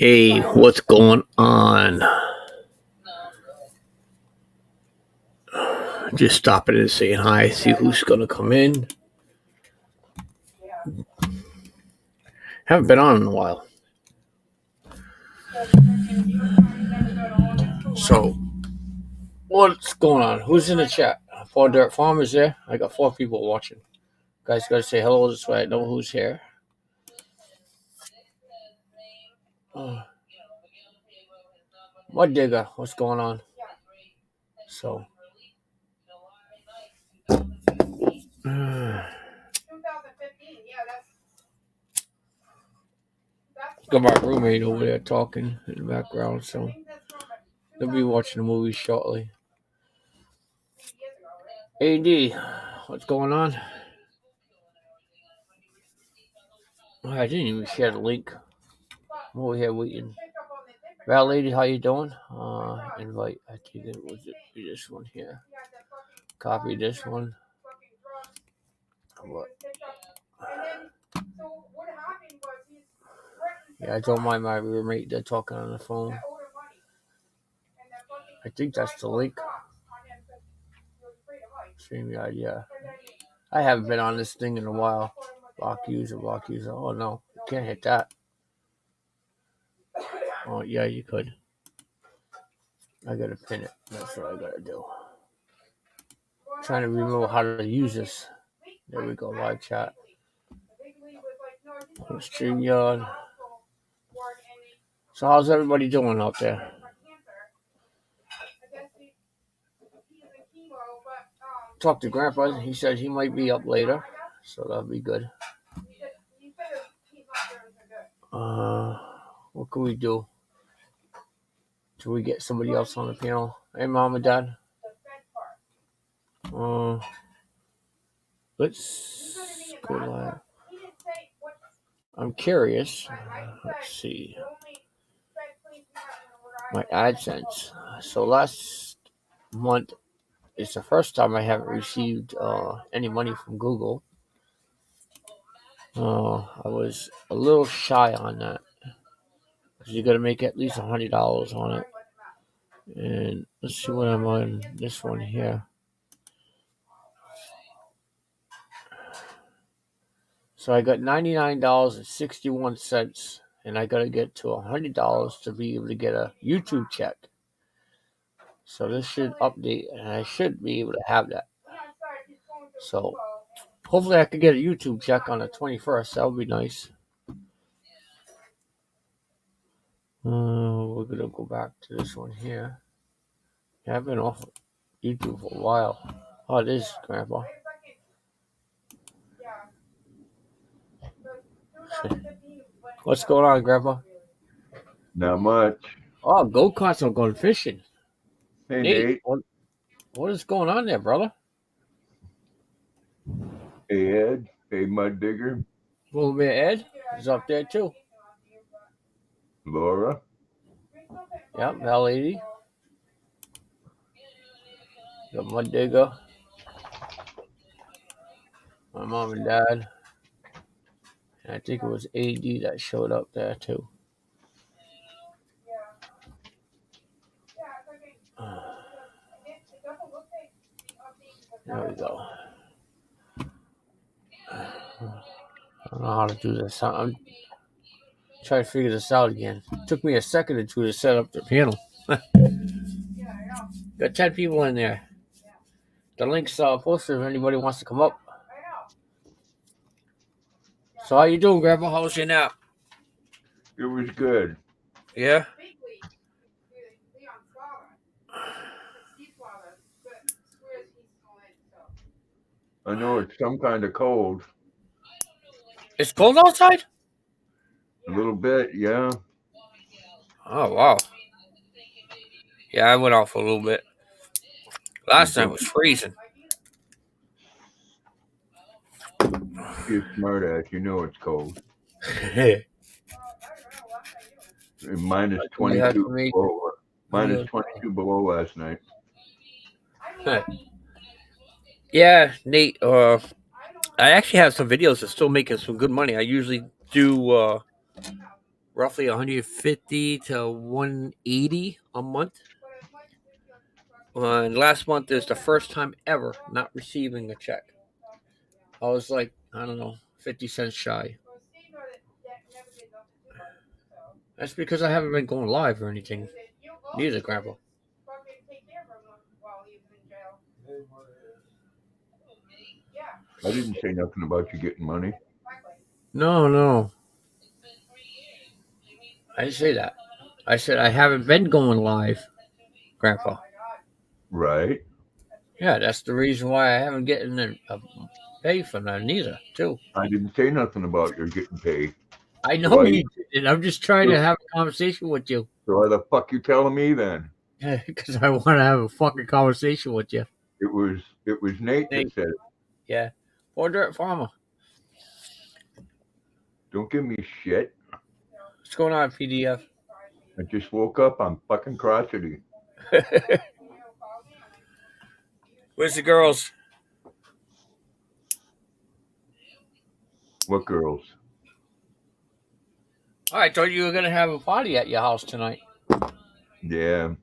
Hey, what's going on? Just stopping and saying hi, see who's gonna come in. Haven't been on in a while. So, what's going on? Who's in the chat? Paul Dirt Farmers there? I got 4 people watching. Guys, gotta say hello this way. I know who's here. Mud Digger, what's going on? So, got my roommate over there talking in the background, so they'll be watching the movie shortly. AD, what's going on? I didn't even share the link. I'm over here waiting. Val lady, how you doing? Invite. I think it was this one here. Copy this one. What? Yeah, I don't mind my roommate. They're talking on the phone. I think that's the link. StreamYard, yeah. I haven't been on this thing in a while. Block user. Oh no, you can't hit that. Oh yeah, you could. I gotta pin it. That's what I gotta do. Trying to remember how to use this. There we go, live chat. StreamYard. So how's everybody doing out there? Talked to Grandpa. He said he might be up later, so that'll be good. What can we do? Should we get somebody else on the panel? Hey, Mom and Dad. Let's go live. I'm curious. Let's see. My AdSense. So last month is the first time I haven't received any money from Google. I was a little shy on that. Because you got to make at least $100 on it. And let's see what I'm on this one here. So I got $99.61, and I got to get to $100 to be able to get a YouTube check. So this should update, and I should be able to have that. So hopefully I could get a YouTube check on the 21st. That would be nice. We're going to go back to this one here. Yeah, I've been off YouTube for a while. Oh, it is, Grandpa. What's going on, Grandpa? Not much. Oh, go-karts are going fishing. Hey, Nate. What is going on there, brother? Hey, Ed. Hey, Mud Digger. Little bit Ed is up there too. Laura. Yep, Val lady. Got Mud Digger. My mom and dad. And I think it was AD that showed up there too. There we go. I don't know how to do this. I'm trying to figure this out again. It took me a second or two to set up the panel. Got 10 people in there. The link's posted if anybody wants to come up. So how you doing, Grandpa? How was your nap? It was good. Yeah? I know it's some kind of cold. It's cold outside? A little bit, yeah. Oh, wow. Yeah, I went out for a little bit. Last time it was freezing. You're smart ass. You know it's cold. Minus 22 below. Minus 22 below last night. Yeah, Nate. I actually have some videos that's still making some good money. I usually do roughly 150 to 180 a month. And last month is the first time ever not receiving a check. I was like, I don't know, 50 cents shy. That's because I haven't been going live or anything. Neither, Grandpa. I didn't say nothing about you getting money. No. I didn't say that. I said I haven't been going live, Grandpa. Right. Yeah, that's the reason why I haven't getting a pay from them neither, too. I didn't say nothing about your getting paid. I So know you did. I'm just trying to have a conversation with you. So why the fuck you telling me then? Yeah, because I want to have a fucking conversation with you. It was Nate that said it. Yeah. Or Dirt Farmer. Don't give me shit. What's going on, PDF? I just woke up. I'm fucking crotchety. Where's the girls? What girls? Oh, I told you were going to have a party at your house tonight. Yeah.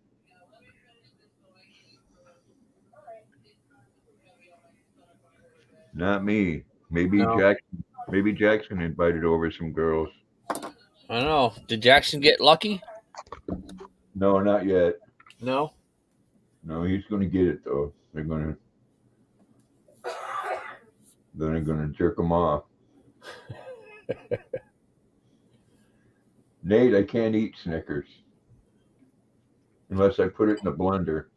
Not me. Maybe No. Jackson. Maybe Jackson invited over some girls. I don't know. Did Jackson get lucky? No, not yet. No. No, he's gonna get it though. They're gonna jerk him off. Nate, I can't eat Snickers unless I put it in the blender.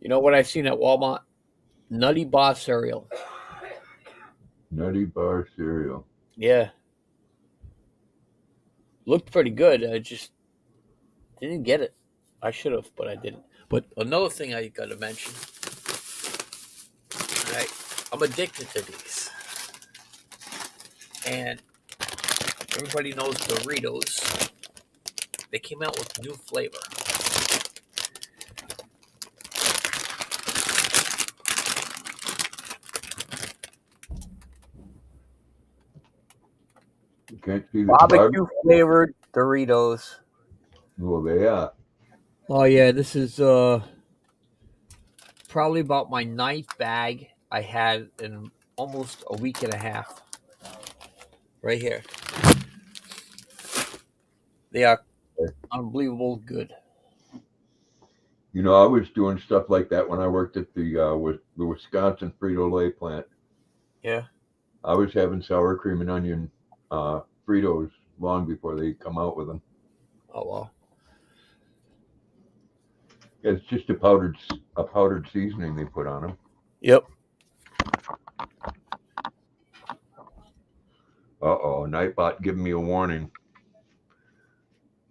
You know what I've seen at Walmart? Nutty Bar cereal. Nutty Bar cereal. Yeah. Looked pretty good. I just didn't get it. I should have, but I didn't. But another thing I got to mention. Right, I'm addicted to these. And everybody knows Doritos. They came out with new flavor. You can't see the Barbecue flavored Doritos. Well, they are. Oh yeah, this is probably about my ninth bag I had in almost a week and a half. Right here. They are unbelievable good. You know, I was doing stuff like that when I worked at the Wisconsin Frito-Lay plant. Yeah. I was having sour cream and onion Fritos long before they come out with them. Oh wow. It's just a powdered seasoning they put on them. Yep. Uh-oh, Nightbot giving me a warning.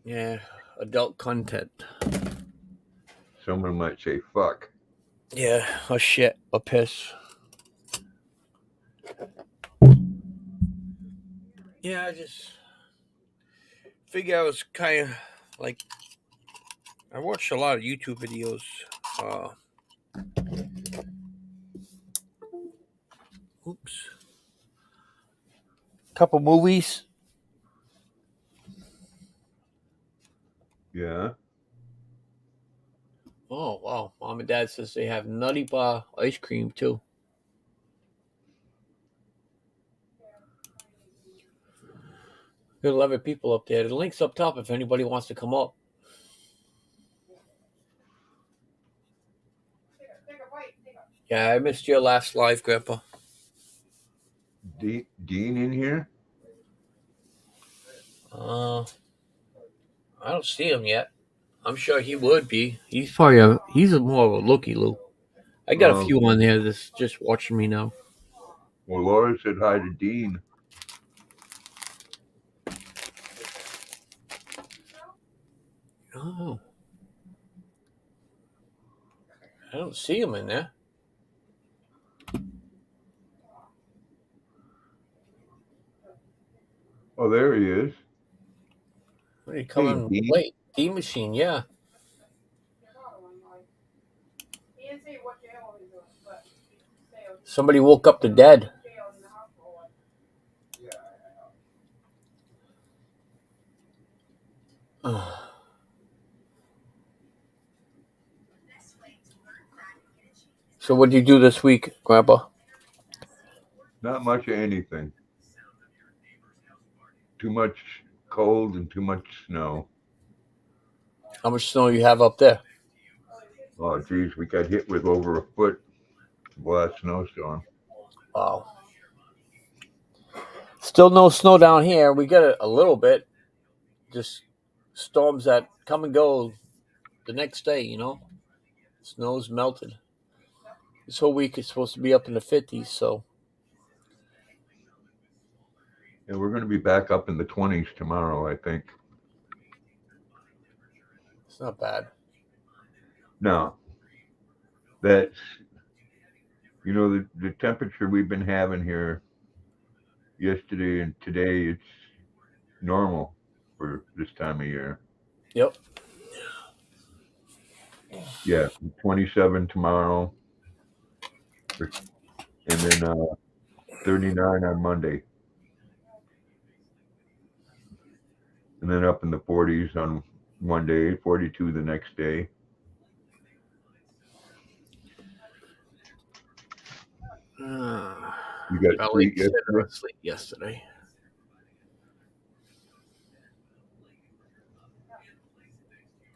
Yeah, adult content. Someone might say fuck. Yeah, a shit, a piss. Yeah, I just figure I was kind of like I watched a lot of YouTube videos. Oops. Couple movies. Yeah. Oh wow! Mom and Dad says they have Nutty Bar ice cream too. Good 11 people up there. The link's up top if anybody wants to come up. Yeah, I missed your last live, Grandpa. Dean in here? I don't see him yet. I'm sure he would be. He's probably he's more of a looky loo. I got a few on there that's just watching me now. Well, Laura said hi to Dean. Oh. I don't see him in there. Oh, there he is. What are you coming late? D-Machine, yeah. Somebody woke up the dead. So what do you do this week, Grandpa? Not much of anything. Too much cold and too much snow. How much snow you have up there? Oh, geez, we got hit with over a foot last snowstorm. Wow. Still no snow down here. We get a little bit. Just storms that come and go the next day, you know? Snow's melted. This whole week is supposed to be up in the 50s, so And we're going to be back up in the 20s tomorrow, I think. it's not bad. Now, that's, the temperature we've been having here yesterday and today, it's normal for this time of year. Yep. Yeah, 27 tomorrow, and then 39 on Monday, and then up in the 40s on one day, 42 the next day. You got Got a sleep late sitter yesterday? asleep yesterday.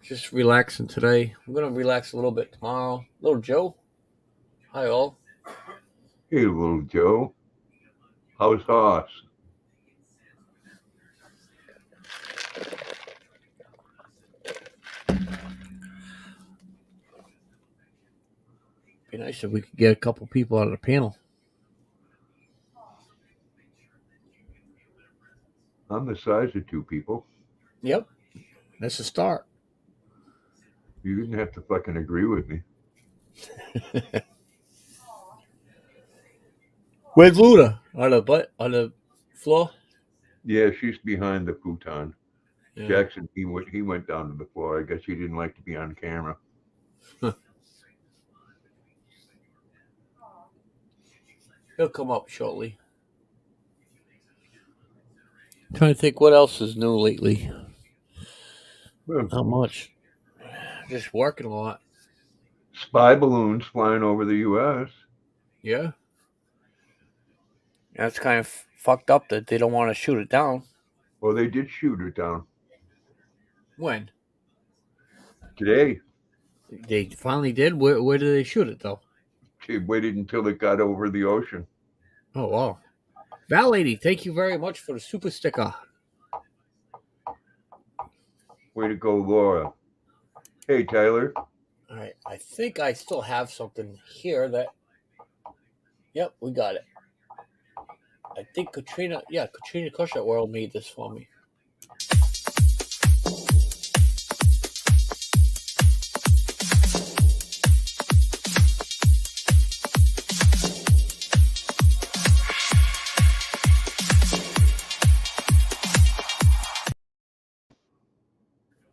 Just relaxing today. I'm gonna relax a little bit tomorrow. Little Joe. Hi all. Hey, little Joe, how's Hoss? Be nice if we could get a couple people on the panel. I'm the size of two people. Yep. That's a start. You didn't have to fucking agree with me. Where's Luna? On the floor? Yeah, she's behind the futon. Yeah. Jackson, he went down to the floor. I guess he didn't like to be on camera. He'll come up shortly. Trying to think what else is new lately. Well, Not much. Just working a lot. spy balloons flying over the U.S. Yeah. That's kind of fucked up that they don't want to shoot it down. Well, they did shoot it down When? today. They finally did? Where did they shoot it though? They waited until it got over the ocean. Oh wow. Val Lady, thank you very much for the super sticker. Way to go, Laura. Hey, Tyler. Alright. I think I still have something here that yep, we got it. I think Katrina Kushner World made this for me.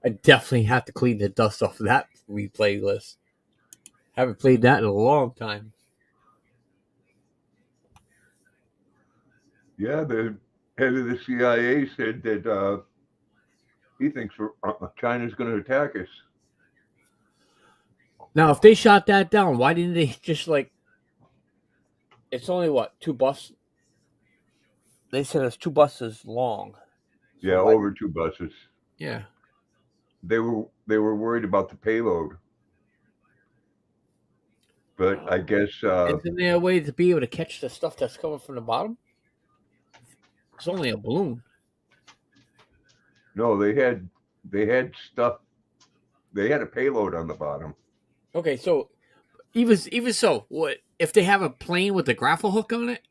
I definitely have to clean the dust off of that replay list. Haven't played that in a long time. Yeah, the head of the CIA said that he thinks China's going to attack us. Now, if they shot that down, why didn't they just like? It's only what 2 buses. They said it's 2 buses long. So Yeah, why? over two buses. Yeah. They were worried about the payload, but I guess Isn't there a way to be able to catch the stuff that's coming from the bottom? It's only a balloon. no. They had stuff. They had a payload on the bottom. Okay, so even so, what if they have a plane with a grapple hook on it?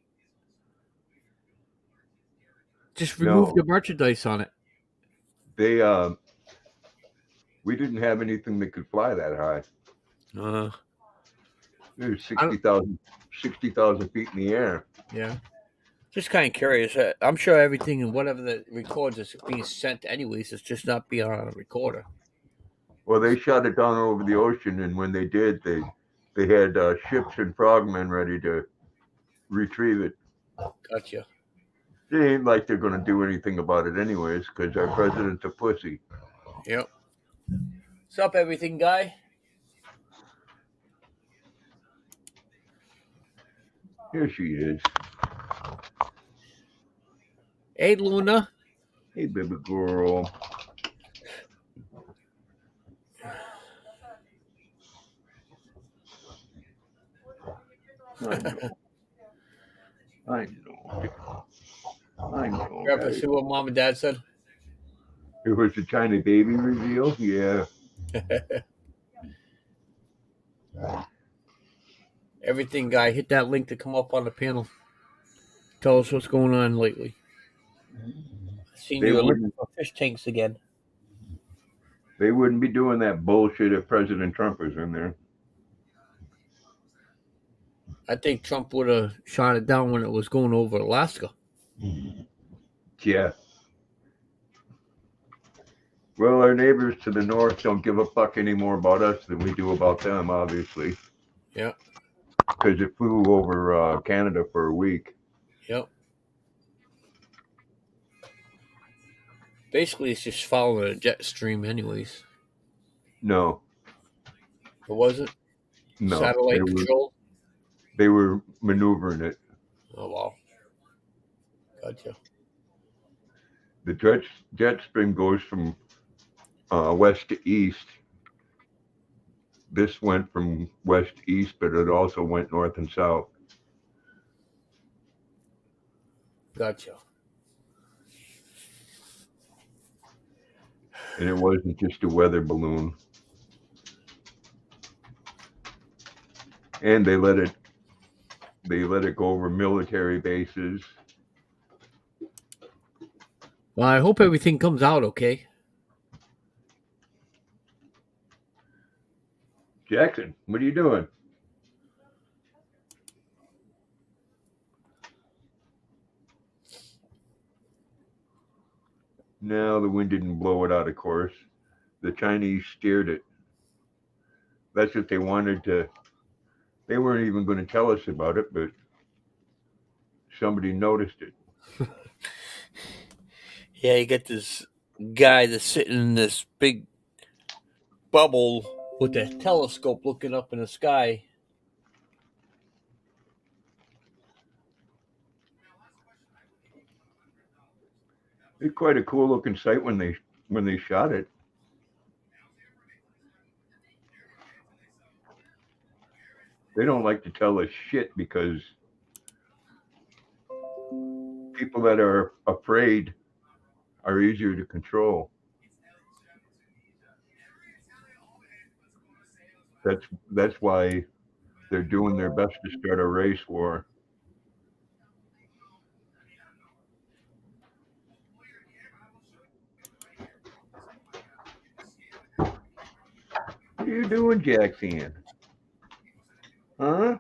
Just remove No, the merchandise on it. they we didn't have anything that could fly that high. Uh, It was I don't, 60,000 feet in the air. yeah. Just kind of curious. I'm sure everything and whatever that records is being sent anyways. It's just not being on a recorder. Well, they shot it down over the ocean, and when they did, they had ships and frogmen ready to retrieve it. Gotcha. It ain't like they're going to do anything about it anyways, because our president's a pussy. Yep. What's up, everything guy? Here she is. Hey, Luna. Hey, baby girl. I know. I know. I know, Grandpa, guys. see what mom and dad said? It was the China baby reveal. Yeah. Everything guy, hit that link to come up on the panel. Tell us what's going on lately. I seen They you looking wouldn't. for fish tanks again. They wouldn't be doing that bullshit if President Trump was in there. I think Trump would have shot it down when it was going over Alaska. Yeah. Well, our neighbors to the north don't give a fuck any more about us than we do about them, obviously, Yeah, because it flew over Canada for a week. yep. Basically, it's just following a jet stream, anyways. No, It wasn't no, satellite control. they were maneuvering it. Oh wow, gotcha. The jet stream goes from west to east. This went from west to east, but it also went north and south. Gotcha. And it wasn't just a weather balloon. And they let it go over military bases. Well, I hope everything comes out okay. Jackson, what are you doing? No, the wind didn't blow it out, of course. The Chinese steered it. That's what they wanted to. They weren't even going to tell us about it, but somebody noticed it. Yeah, you get this guy that's sitting in this big bubble with a telescope looking up in the sky. It's quite a cool looking sight when they shot it. They don't like to tell us shit because people that are afraid are easier to control. That's why they're doing their best to start a race war. What are you doing, Jackson? Huh?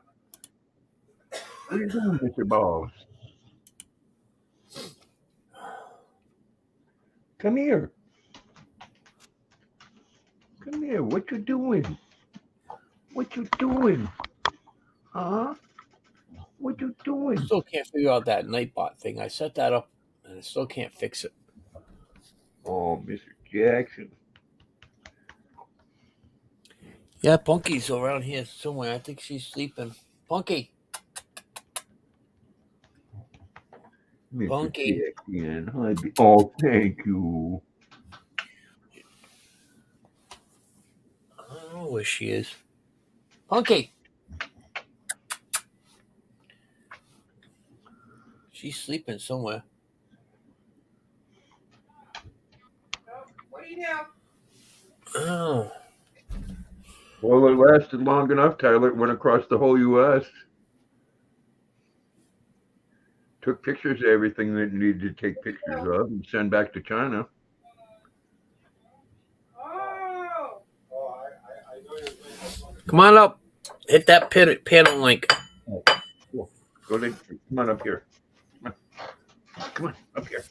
What are you doing, Mr. Balls? Come here. Come here. What you doing? What you doing? Huh? What you doing? Still can't figure out that Nightbot thing. I set that up and I still can't fix it. Oh, Mr. Jackson. Yeah, Punky's around here somewhere. I think she's sleeping. Punky, Mr. Punky. Jackson. Oh, thank you. I don't know where she is. Punky, she's sleeping somewhere. Oh, Well, it lasted long enough, Tyler. It went across the whole U.S. Took pictures of everything that needed to take pictures of and send back to China. come on up. Hit that panel link. Oh, cool. Come on up here. Come on, up here.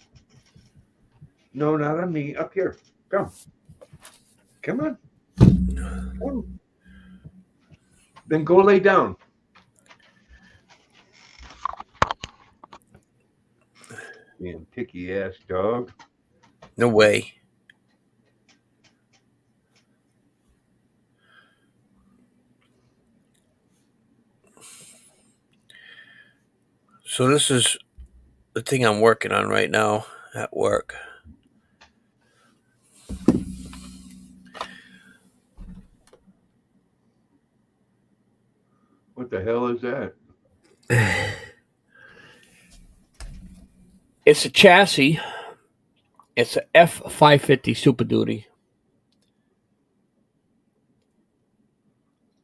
No, not on me. Up here. Come. Come on. Come. Then go lay down. Damn picky ass dog. No way. So this is the thing I'm working on right now at work. What the hell is that? It's a chassis. It's a F550 Super Duty,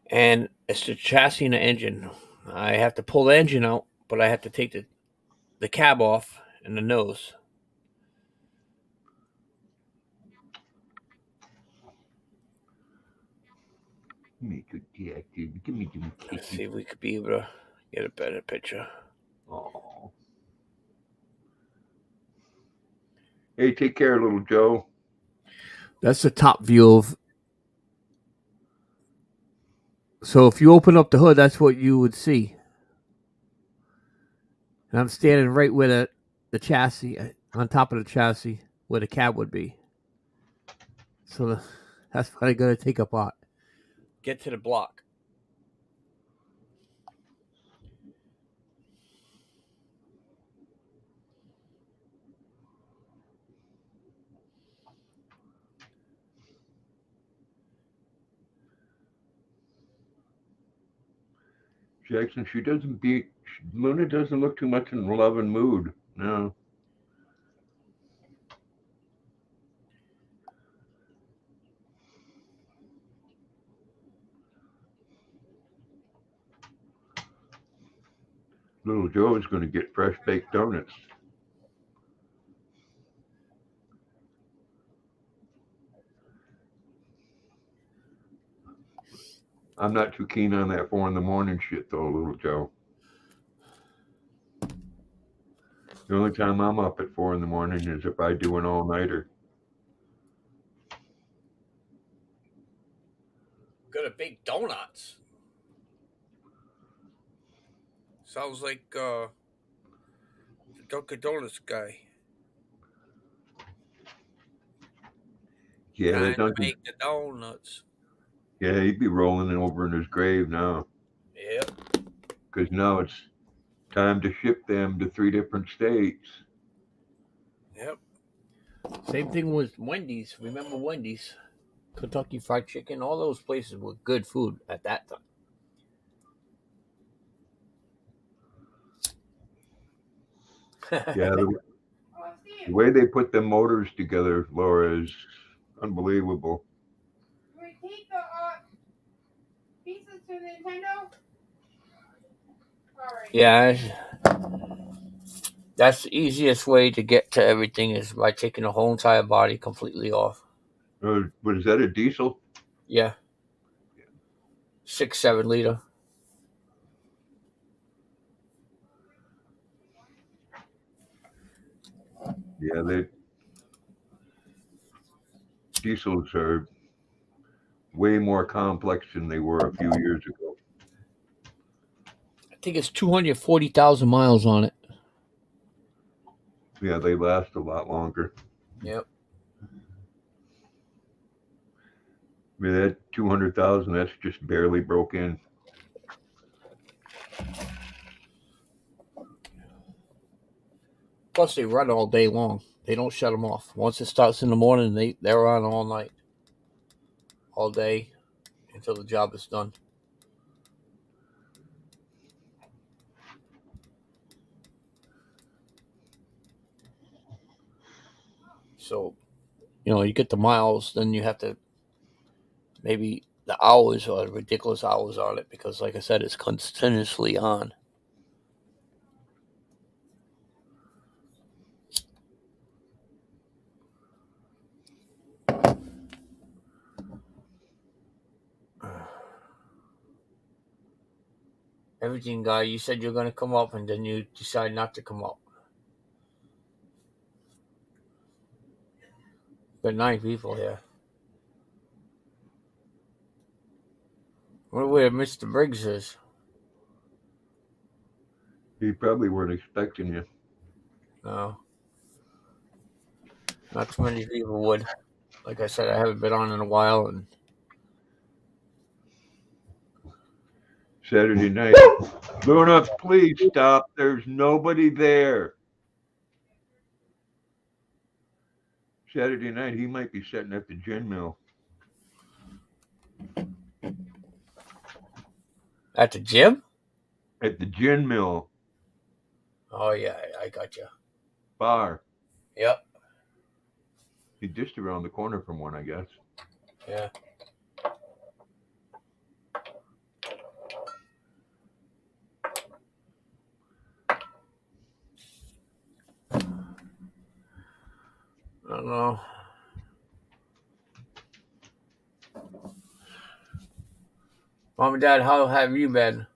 and it's the chassis and the engine. I have to pull the engine out, but I have to take the cab off and the nose. Me good cat, dude. Give me some Let's kisses. see if we could be able to get a better picture. Oh. Hey, take care, little Joe. That's the top view of. So if you open up the hood, that's what you would see. And I'm standing right where the chassis, on top of the chassis, where the cab would be. So that's what I got to take apart. Get to the block. Jackson, Luna doesn't look too much in love and mood. No. Little Joe is going to get fresh baked donuts. I'm not too keen on that 4 in the morning shit, though, little Joe. The only time I'm up at 4 in the morning is if I do an all-nighter. Got a big donuts. Sounds like the Dunkin' Donuts guy Yeah, trying that to Duncan. make the donuts. Yeah, he'd be rolling over in his grave now, Yep. because now it's time to ship them to 3 different states. Yep. Same thing with Wendy's. Remember Wendy's? Kentucky Fried Chicken, all those places were good food at that time. Yeah, the way they put them motors together, Laura, is unbelievable. We take the pieces to Nintendo. All right. Yeah, that's the easiest way to get to everything is by taking the whole entire body completely off. But is that a diesel? Yeah, 6, 7 liter. Yeah, diesels are way more complex than they were a few years ago. I think it's 240,000 miles on it. Yeah, they last a lot longer. Yep. I mean, that 200,000, that's just barely broke in. Plus, they run all day long. They don't shut them off. Once it starts in the morning, they're on all night, all day, until the job is done. So, you get the miles, then you have to maybe the hours are ridiculous hours on it because, like I said, it's continuously on. Everything, guy. You said you're going to come up, and then you decide not to come up. Got 9 people here. I wonder where Mr. Briggs is. He probably weren't expecting you. No, not too many people would. Like I said, I haven't been on in a while, and Saturday night. Luna, please stop. There's nobody there. Saturday night, he might be sitting at the gin mill. At the gym? At the gin mill Oh yeah, I got you. bar. Yep. He's just around the corner from one, I guess. Yeah. I don't know. Mom and Dad, how have you been?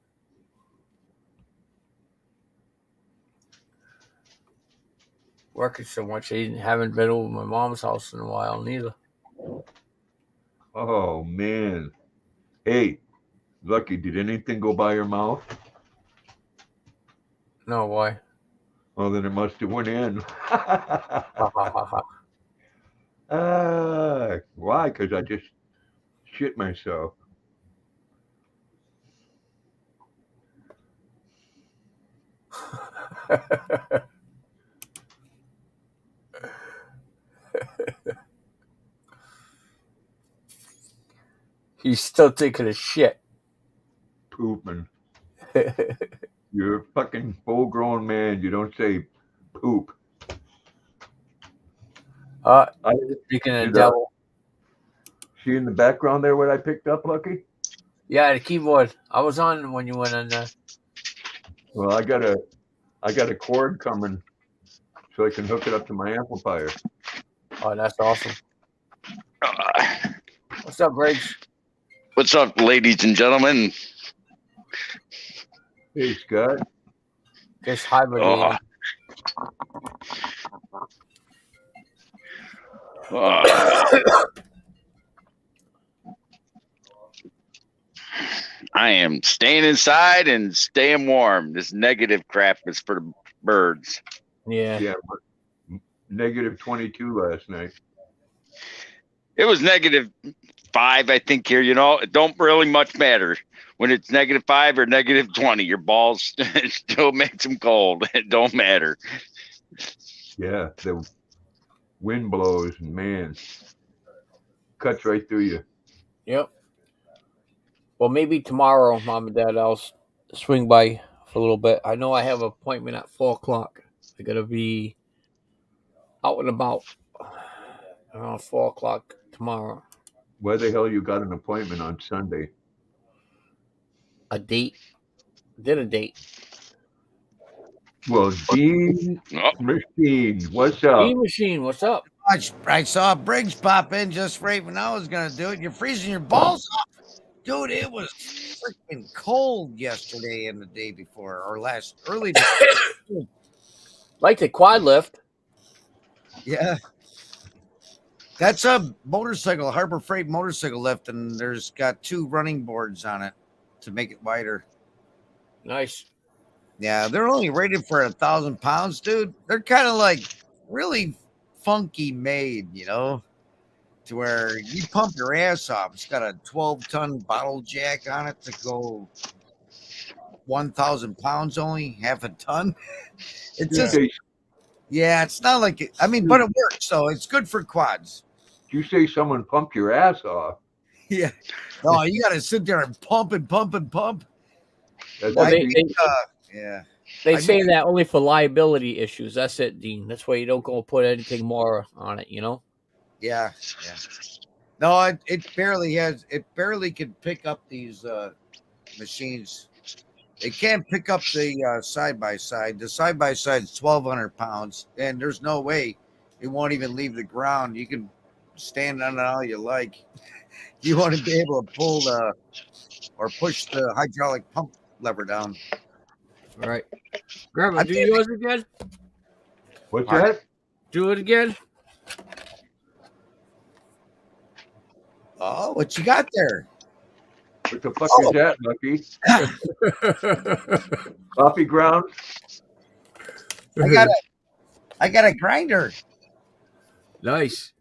Working so much. I haven't been over my mom's house in a while, neither. Oh, man. Hey, Lucky, did anything go by your mouth? No, why? Well, then it must have went in. Ha ha ha ha. Why? Because I just shit myself. He's still taking a shit. Pooping. You're a fucking full-grown man. You don't say poop. I, Speaking of you the know, devil. see in the background there what I picked up, Lucky? Yeah, the keyboard. I was on when you went in there. Well, I got a cord coming so I can hook it up to my amplifier. Oh, that's awesome. What's up, Briggs? What's up, ladies and gentlemen? Hey, Scott. Just hibernating. I am staying inside and staying warm. This negative crap is for the birds. Yeah. Yeah, negative 22 last night. It was -5, I think, here. You know, it don't really much matter. When it's -5 or -20, your balls still makes them cold. It don't matter. Yeah, the wind blows and, man, cuts right through you. Yep. Well, maybe tomorrow, Mom and Dad, I'll swing by for a little bit. I know I have an appointment at 4 o'clock. I gotta be out and about around 4 o'clock tomorrow. Why the hell you got an appointment on Sunday? A date. Dinner date. Well, Dean Machine, what's up? Dean Machine, what's up? I saw Briggs pop in just right when I was going to do it. You're freezing your balls off. Dude, it was freaking cold yesterday and the day before, or early this Like the quad lift. Yeah. That's a motorcycle, Harbor Freight motorcycle lift, and there's got 2 running boards on it to make it wider. Nice. Yeah, they're only rated for 1,000 pounds, dude. They're kind of like really funky made, you know, to where you pump your ass off. It's got a 12-ton bottle jack on it to go 1,000 pounds only, half a ton. It's just, yeah, it's not like it. I mean, but it works, so it's good for quads. You say someone pumped your ass off? Yeah. No, you got to sit there and pump and pump and pump. Well, yeah. They say that only for liability issues. That's it, Dean. That's why you don't go put anything more on it, you know? Yeah. Yeah. No, it barely can pick up these machines. It can't pick up the side by side. The side by side is 1,200 pounds, and there's no way it won't even leave the ground. You can stand on it all you like. You want to be able to pull or push the hydraulic pump lever down. All right. Grandma, do yours again? What's that? Do it again? Oh, what you got there? What the fuck is that, Lucky? Coffee grounds? I got a grinder. Nice.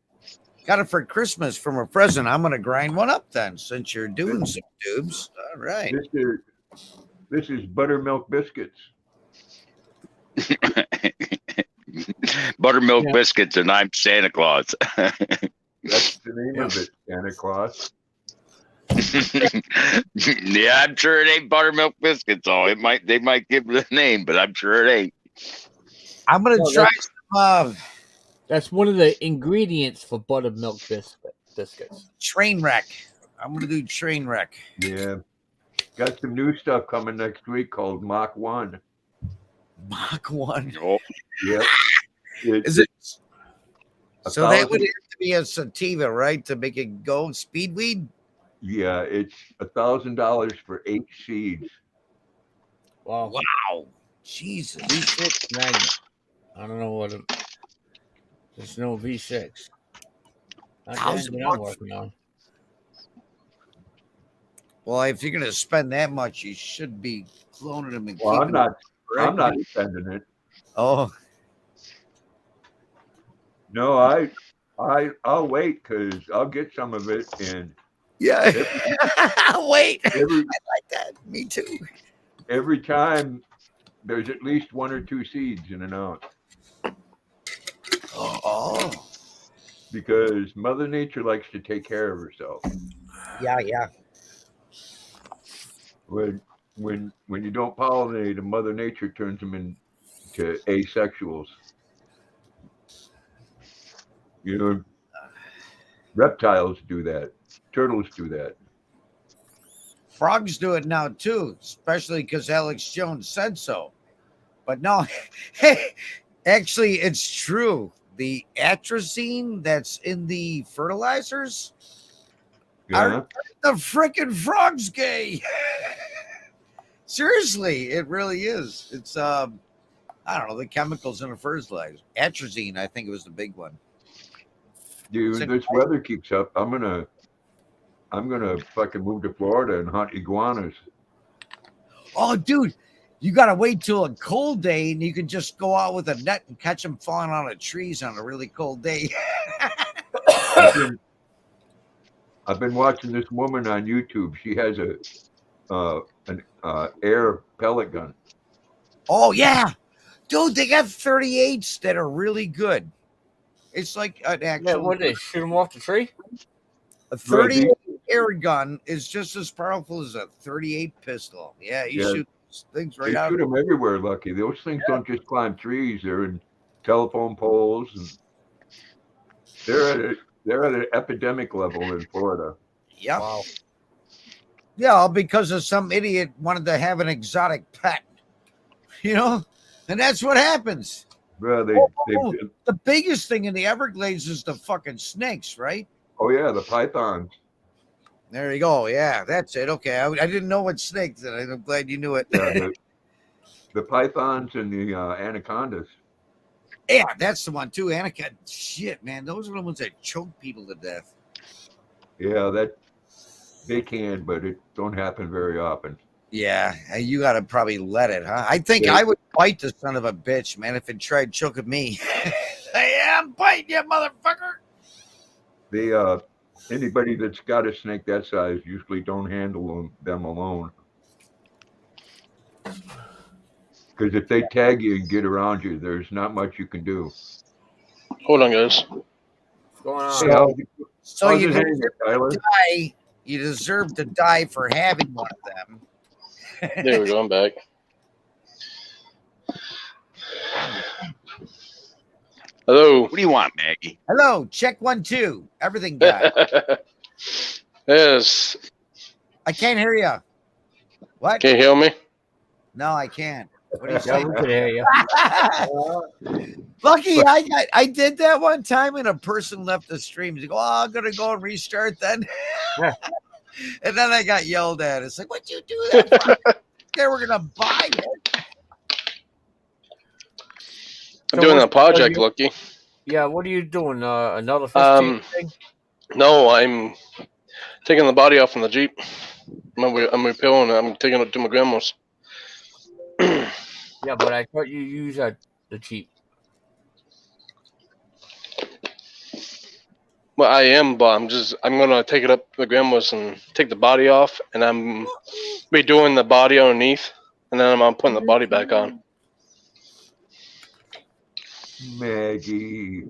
Got it for Christmas from a present. I'm gonna grind one up then, since you're doing some tubes. All right. This is buttermilk biscuits. Buttermilk Yeah. biscuits, and I'm Santa Claus. That's the name Yeah. of it, Santa Claus. Yeah, I'm sure it ain't buttermilk biscuits. Oh, they might give it a name, but I'm sure it ain't. I'm gonna No, try some That's one of the ingredients for buttermilk biscuits. train wreck. I'm gonna do train wreck. Yeah. Got some new stuff coming next week called Mach 1. Mach 1. Oh, Yep. Is it? So that would 1,000 have to be a sativa, right, to make it go speedweed? Yeah, it's $1,000 for 8 seeds. Wow. Wow, Jesus! V6 magnet. I don't know what. There's no V6. Not the engine I'm $1,000. working on. Well, if you're gonna spend that much, you should be cloning them and Well, keeping I'm them. Right? I'm not spending it. Oh, No, I'll wait because I'll get some of it, and yeah. Wait, I every like that. Me too. every time there's at least 1 or 2 seeds in an ounce Oh, because Mother Nature likes to take care of herself. yeah. When you don't pollinate, and Mother Nature turns them into asexuals. You know, reptiles do that. Turtles do that. Frogs do it now too, especially because Alex Jones said so. But no, actually, it's true. The atrazine that's in the fertilizers Yeah. are the freaking frogs gay. Seriously, it really is. It's I don't know, the chemicals in the fertilizer. Atrazine, I think it was the big one. Dude, this weather keeps up. I'm gonna fucking move to Florida and hunt iguanas. Oh, dude, you gotta wait till a cold day and you can just go out with a net and catch them falling out of trees on a really cold day. I've been watching this woman on YouTube. She has an air pellet gun. Oh yeah, dude, they got 38s that are really good. It's like an Yeah, actual what they shoot them off the tree? a 38 air gun is just as powerful as a 38 pistol. Yeah, you shoot things right They out. shoot them everywhere, Lucky. Those things don't just climb trees. They're in telephone poles. And they're at an epidemic level in Florida. Yep. Wow. Yeah, all because of some idiot wanted to have an exotic pet. You know? And that's what happens. Well, The biggest thing in the Everglades is the fucking snakes, right? oh yeah, the pythons. There you go. Yeah, that's it. Okay. I didn't know what snakes, and I'm glad you knew it. Yeah, the pythons and the anacondas. Yeah, that's the one too. Anaconda. Shit, man. Those are the ones that choke people to death. Yeah, that they can, but it don't happen very often. Yeah, you got to probably let it, huh? I think I would bite the son of a bitch, man, if it tried choking me. Hey, I'm biting you, motherfucker. They anybody that's got a snake that size usually don't handle them alone. Because if they tag you and get around you, there's not much you can do. Hold on, guys. What's going on? So how's you it hanging, Tyler? die. You deserve to die for having one of them. There we go. I'm back. Hello. what do you want, Maggie? Hello, check 1 2. Everything guy. Yes. I can't hear you. What? Can you hear me? No, I can't. What are you Yeah, saying? we can hear you. Lucky, I did that one time, and a person left the stream. He's like, "Oh, I'm gonna go and restart then." Yeah. And then I got yelled at. It's like, "What'd you do that for?" They were gonna buy it. I'm doing a project, Lucky. Yeah, what are you doing? Another 15 thing? No, I'm taking the body off from the Jeep. I'm repairing it. I'm taking it to my grandma's. Yeah, but I thought you use the Jeep. Well, I am, but I'm gonna take it up to my grandma's and take the body off, and I'm redoing the body underneath, and then I'm putting the body back on. Maggie.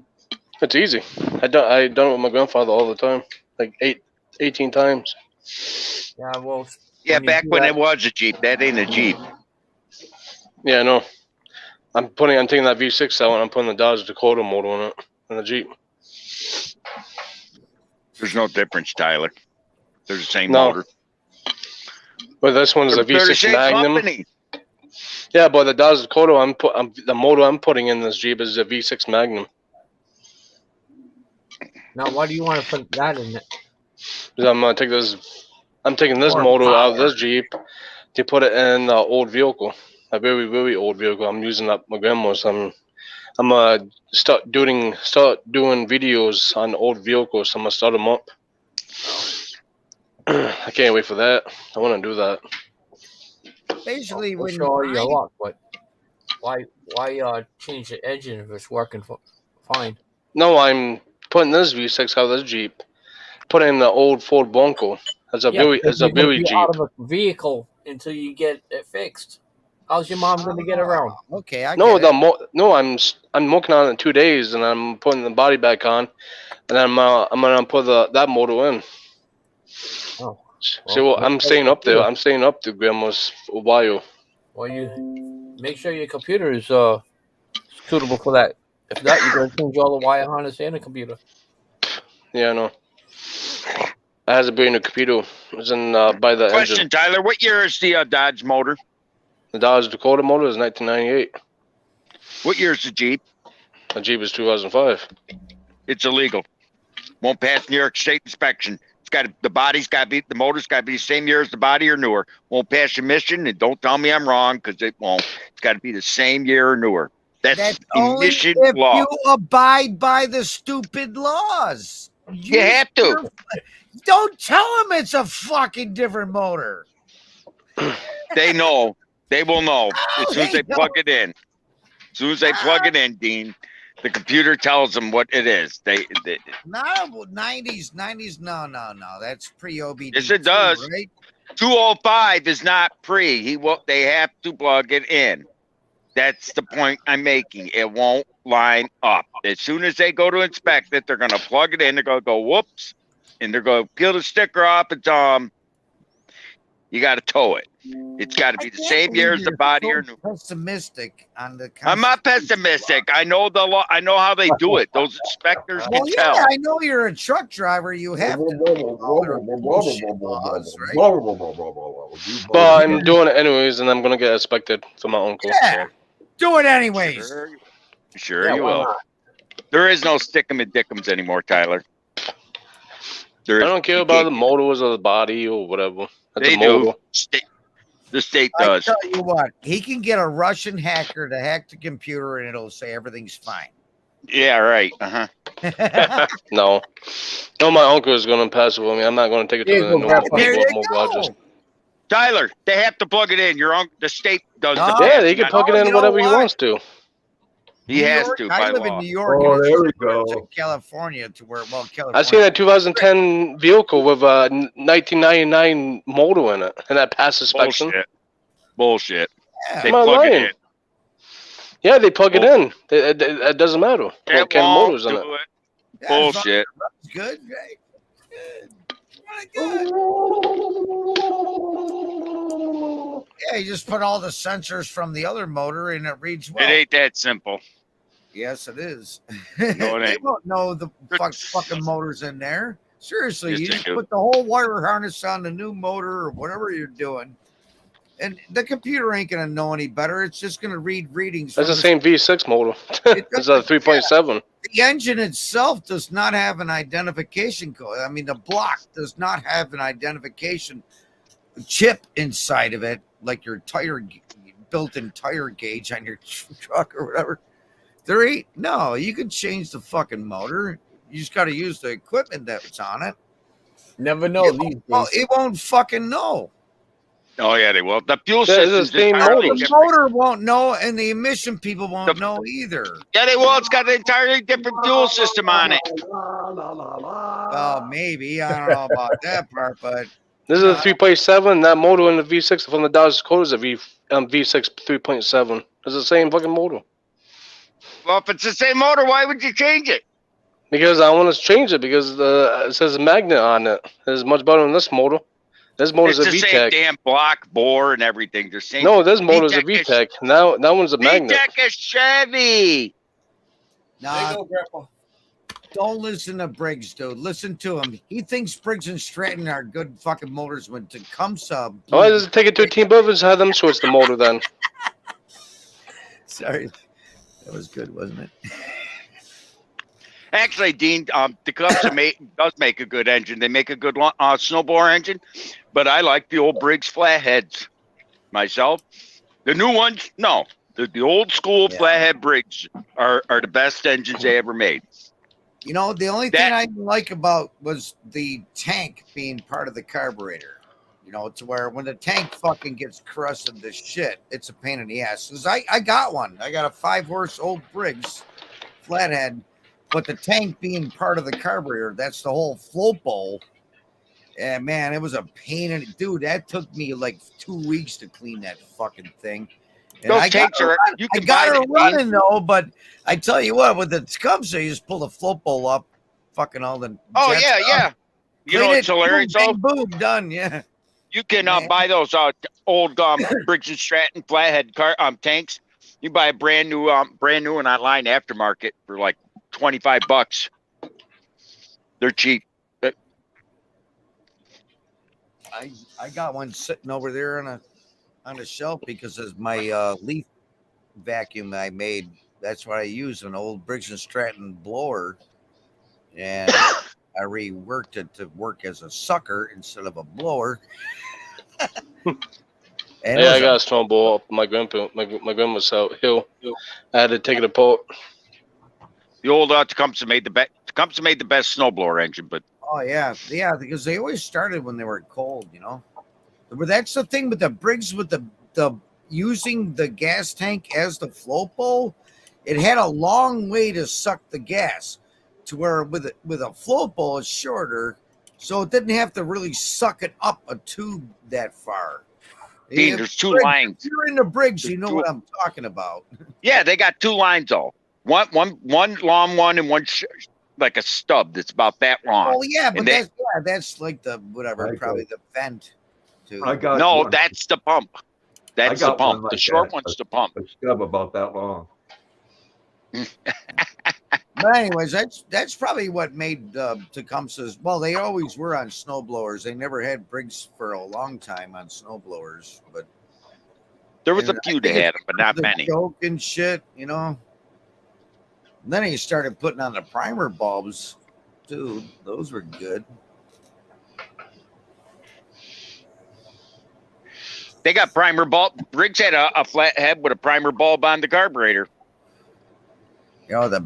It's easy. I done it with my grandfather all the time, like 18 times. Yeah, well, Yeah, when you back do when that, it was a Jeep. That ain't a Jeep. Yeah, I know. I'm taking that V6 out and I'm putting the Dodge Dakota motor on it in the Jeep. There's no difference, Tyler. They're the same No, motor. but this one is a They're the V6 same Magnum. company. Yeah, but the Dodge Dakota, the motor I'm putting in this Jeep is a V6 Magnum. now why do you want to put that in it? Because I'm taking this More motor out of power. this Jeep to put it in an old vehicle, a very, very old vehicle. I'm using up my grandma's. I'm start doing videos on old vehicles. I'm gonna start them up. I can't wait for that. I want to do that. Basically, We'll when show all your I, luck, but why change the engine if it's working fine? No, I'm putting this V6 out of this Jeep. Put in the old Ford Bronco as a Yeah, because you're going to be Jeep. out of a vehicle until you get it fixed. How's your mom going to get around? okay, I No, get it. no, I'm working on it in 2 days, and I'm putting the body back on, and I'm gonna put that motor in. Oh, So well, I'm staying up there. I'm staying up to grandma's for a while. Well, you make sure your computer is suitable for that. If not, you're going to change all the wire harness and the computer. Yeah, I know. I has a brand new computer. It's in by the Question, engine. Tyler. What year is the Dodge motor? The Dodge Dakota motor is 1998. What year is the Jeep? The Jeep is 2005. It's illegal. Won't pass New York State inspection. The motor's got to be the same year as the body or newer. Won't pass emission, and don't tell me I'm wrong because it won't. It's got to be the same year or newer. That's only emission if law. you abide by the stupid laws. You have to. Don't tell them it's a fucking different motor. They know. They will know as soon as they know. plug it in. As soon as they plug it in, Dean, the computer tells them what it is. They Not 90s. No. That's pre-OBD. Yes, it does. Right? 205 is not pre. They have to plug it in. That's the point I'm making. It won't line up. As soon as they go to inspect it, they're going to plug it in. They're going to go, whoops, and they're going to peel the sticker off and tell them, you got to tow it. It's got to be the same year as the body or new. Pessimistic on the. I'm not pessimistic. I know the law. I know how they do it. Those inspectors can tell. I know you're a truck driver. You have to know all their bullshit laws, right? But I'm doing it anyways, and I'm gonna get inspected for my uncle. Yeah. Do it anyways. Sure Yeah, you why will. not? There is no stickum and dickums anymore, Tyler. I don't care about the motors or the body or whatever. That's They a motor. do. The state I does. tell you what, he can get a Russian hacker to hack the computer, and it'll say everything's fine. Yeah, right. Uh-huh. No, my uncle is gonna pass it with me. I'm not gonna take it to There the you go, Grandpa. There you mobile go. garages. Tyler, they have to plug it in. The state does No. the Yeah, he can plug it in you know whatever he what? wants to. He has to by I live law. in New York. Oh, and there we it's go. in California to where, California. I seen a 2010 vehicle with a 1999 motor in it, and that passed inspection. Bullshit. Yeah. They Am I plug lying? it in. Yeah, they plug it in. It doesn't matter. It What kind of won't motors in it? do it. Yeah, as long as Bullshit. it's good, right? Good. Yeah, you just put all the sensors from the other motor and it reads well. It ain't that simple. Yes, it is. No, it They ain't. won't know the fucking motors in there. Seriously, Yes, you they just do. put the whole wire harness on the new motor or whatever you're doing. And the computer ain't going to know any better. It's just going to read readings. That's from the same V6 motor. It It's a 3.7. The engine itself does not have an identification code. I mean, the block does not have an identification chip inside of it, like your built-in tire gauge on your truck or whatever. There ain't. No, you can change the fucking motor. You just got to use the equipment that's on it. Never know these days. It won't fucking know. Oh yeah, they will. The fuel Yeah, it's the system's same entirely motors. The different. motor won't know, and the emission people won't The- know either. Yeah, they will. It's got an entirely different fuel system on it. Well, maybe I don't know about that part, but This is no, a 3.7. That motor in the V6 from the Dodge Dakota is a V6 3.7. It's the same fucking motor. Well, if it's the same motor, why would you change it? Because I want to change it because it says magnet on it. It's much better than this motor. This motor's It's a the same VTEC. damn block, bore, and everything. The same. No, this motor's a VTEC is- VTEC. Now that one's a magnet. VTEC is Chevy. no. Don't listen to Briggs, dude. Listen to him. He thinks Briggs and Stratton are good fucking motors when Tecumseh. Why does it take it to a Team Buffers? Have them switch the motor then. Sorry, that was good, wasn't it? Actually, Dean, Tecumseh does make a good engine. They make a good snowblower engine, but I like the old Briggs flatheads myself. The new ones, no. The old school flathead Briggs are the best engines they ever made. You know, the only thing I didn't like about was the tank being part of the carburetor. You know, to where when the tank fucking gets crusted to shit, it's a pain in the ass. 'Cause I got one. I got a 5-horse old Briggs flathead, but the tank being part of the carburetor, that's the whole float bowl. And man, it was a pain in dude. That took me like 2 weeks to clean that fucking thing. And Those tanks are. You I can got buy her them, running though, but I tell you what, with the Tecumseh, you just pull the float bowl up, fucking all the. Oh jets yeah, out, yeah. You know clean what's it, hilarious? boom, though? bang, boom, done. Yeah. You can Man. buy those old Briggs and Stratton flathead tanks. You buy a brand new and online aftermarket for like $25. They're cheap. I got one sitting over there on a shelf because of my leaf vacuum I made. That's what I use, an old Briggs and Stratton blower, and I reworked it to work as a sucker instead of a blower. And Yeah, I got a snowball up my grandma's hill. I had to take it apart. The old Tecumseh made the best. Tecumseh made the best snowblower engine, but oh yeah, because they always started when they were cold, you know. But that's the thing with the Briggs, with the using the gas tank as the float bowl. It had a long way to suck the gas, to where with a float bowl it's shorter, so it didn't have to really suck it up a tube that far. Dean, there's two Briggs, lines. if you're in the Briggs, you know There's what I'm talking about. Yeah, they got two lines though. One long one and one like a stub that's about that long. Oh yeah, but And that's like the whatever, probably the vent. Too. I got No, one. that's the pump. That's the got one pump. like The short that, one's the pump. A stub about that long. But anyways, that's probably what made Tecumseh's. Well, they always were on snowblowers. They never had Briggs for a long time on snowblowers, but There was a and I few think that had it's them, but not the many. Joke and shit, you know. And then he started putting on the primer bulbs, dude. Those were good. They got primer bulb. Briggs had a flat head with a primer bulb on the carburetor. You know, the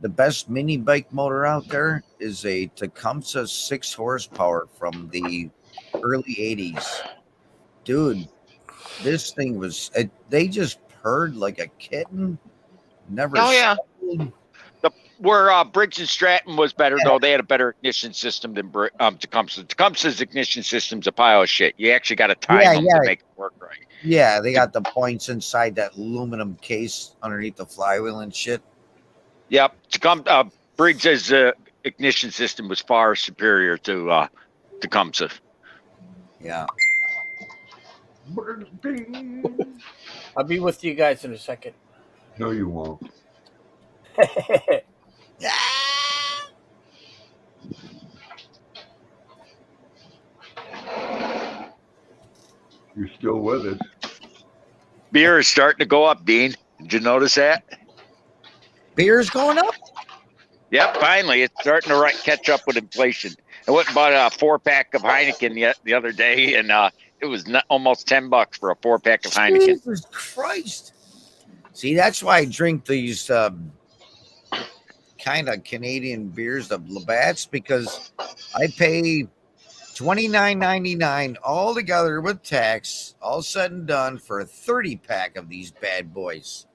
best mini bike motor out there is a Tecumseh 6 horsepower from the early 80s. Dude, this thing was they just purred like a kitten. Never Oh yeah. stumbled. Where Briggs and Stratton was better though, they had a better ignition system than Tecumseh. Tecumseh's ignition system's a pile of shit. You actually got to time them to make it work right. Yeah, they got the points inside that aluminum case underneath the flywheel and shit. Yep, Briggs's ignition system was far superior to Tecumseh. Yeah. I'll be with you guys in a second. No, you won't. You're still with us. Beer is starting to go up, Dean. Did you notice that? Beer's going up? Yep, finally, it's starting to catch up with inflation. I went and bought a 4-pack of Heineken the other day, and it was almost $10 for a 4-pack of Heineken. Jesus Christ. See, that's why I drink these kind of Canadian beers, the Labatt's, because I pay $29.99 all together with tax, all said and done for a 30-pack of these bad boys.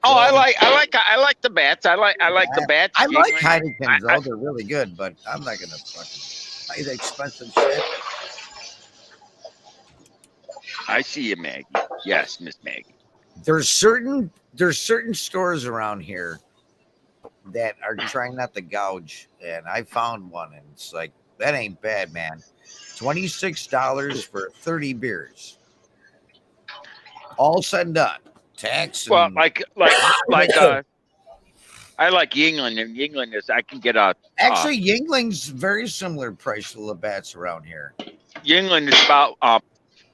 Oh, I So, like the bats. I like the bats. I like Yingling. Heineken's though; they're really good. But I'm not gonna fucking buy the expensive shit. I see you, Maggie. Yes, Miss Maggie. There's certain stores around here that are trying not to gouge, and I found one, and it's like that ain't bad, man. $26 for 30 beers, all said and done, tax and Well, I like Yingling, and Yingling is I can get a actually Yingling's very similar price to Labatt's around here. Yingling is about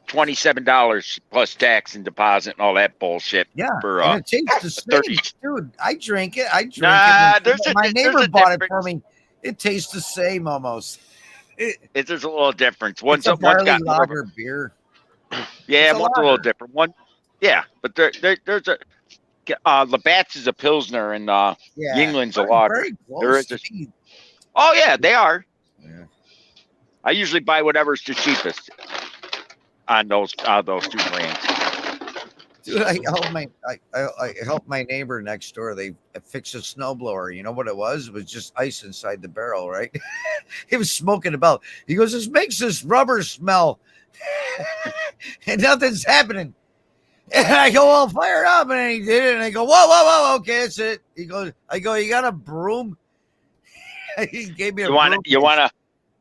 $27 plus tax and deposit and all that bullshit. Yeah, for and it tastes the same, 30. dude. I drink it. Nah, My neighbor bought it for difference. me. It tastes the same almost. There's a little difference. It's One's a barley got more of lager beer. yeah, It's a one's a little lager. different. One, yeah, but there's a Labatt's is a pilsner and Yeah, Yingling's a very- lager. very There close is to me. Oh yeah, they are. Yeah. I usually buy whatever's the cheapest on those two brands. Dude, I helped my neighbor next door. They fixed a snowblower. You know what it was? It was just ice inside the barrel, right? He was smoking about. He goes, "This makes this rubber smell," and nothing's happening. And I go, "Well, fire it up," and he did it. And I go, "Whoa, okay, that's it." He goes, "I go, you got a broom?" He gave me a broom. You wanna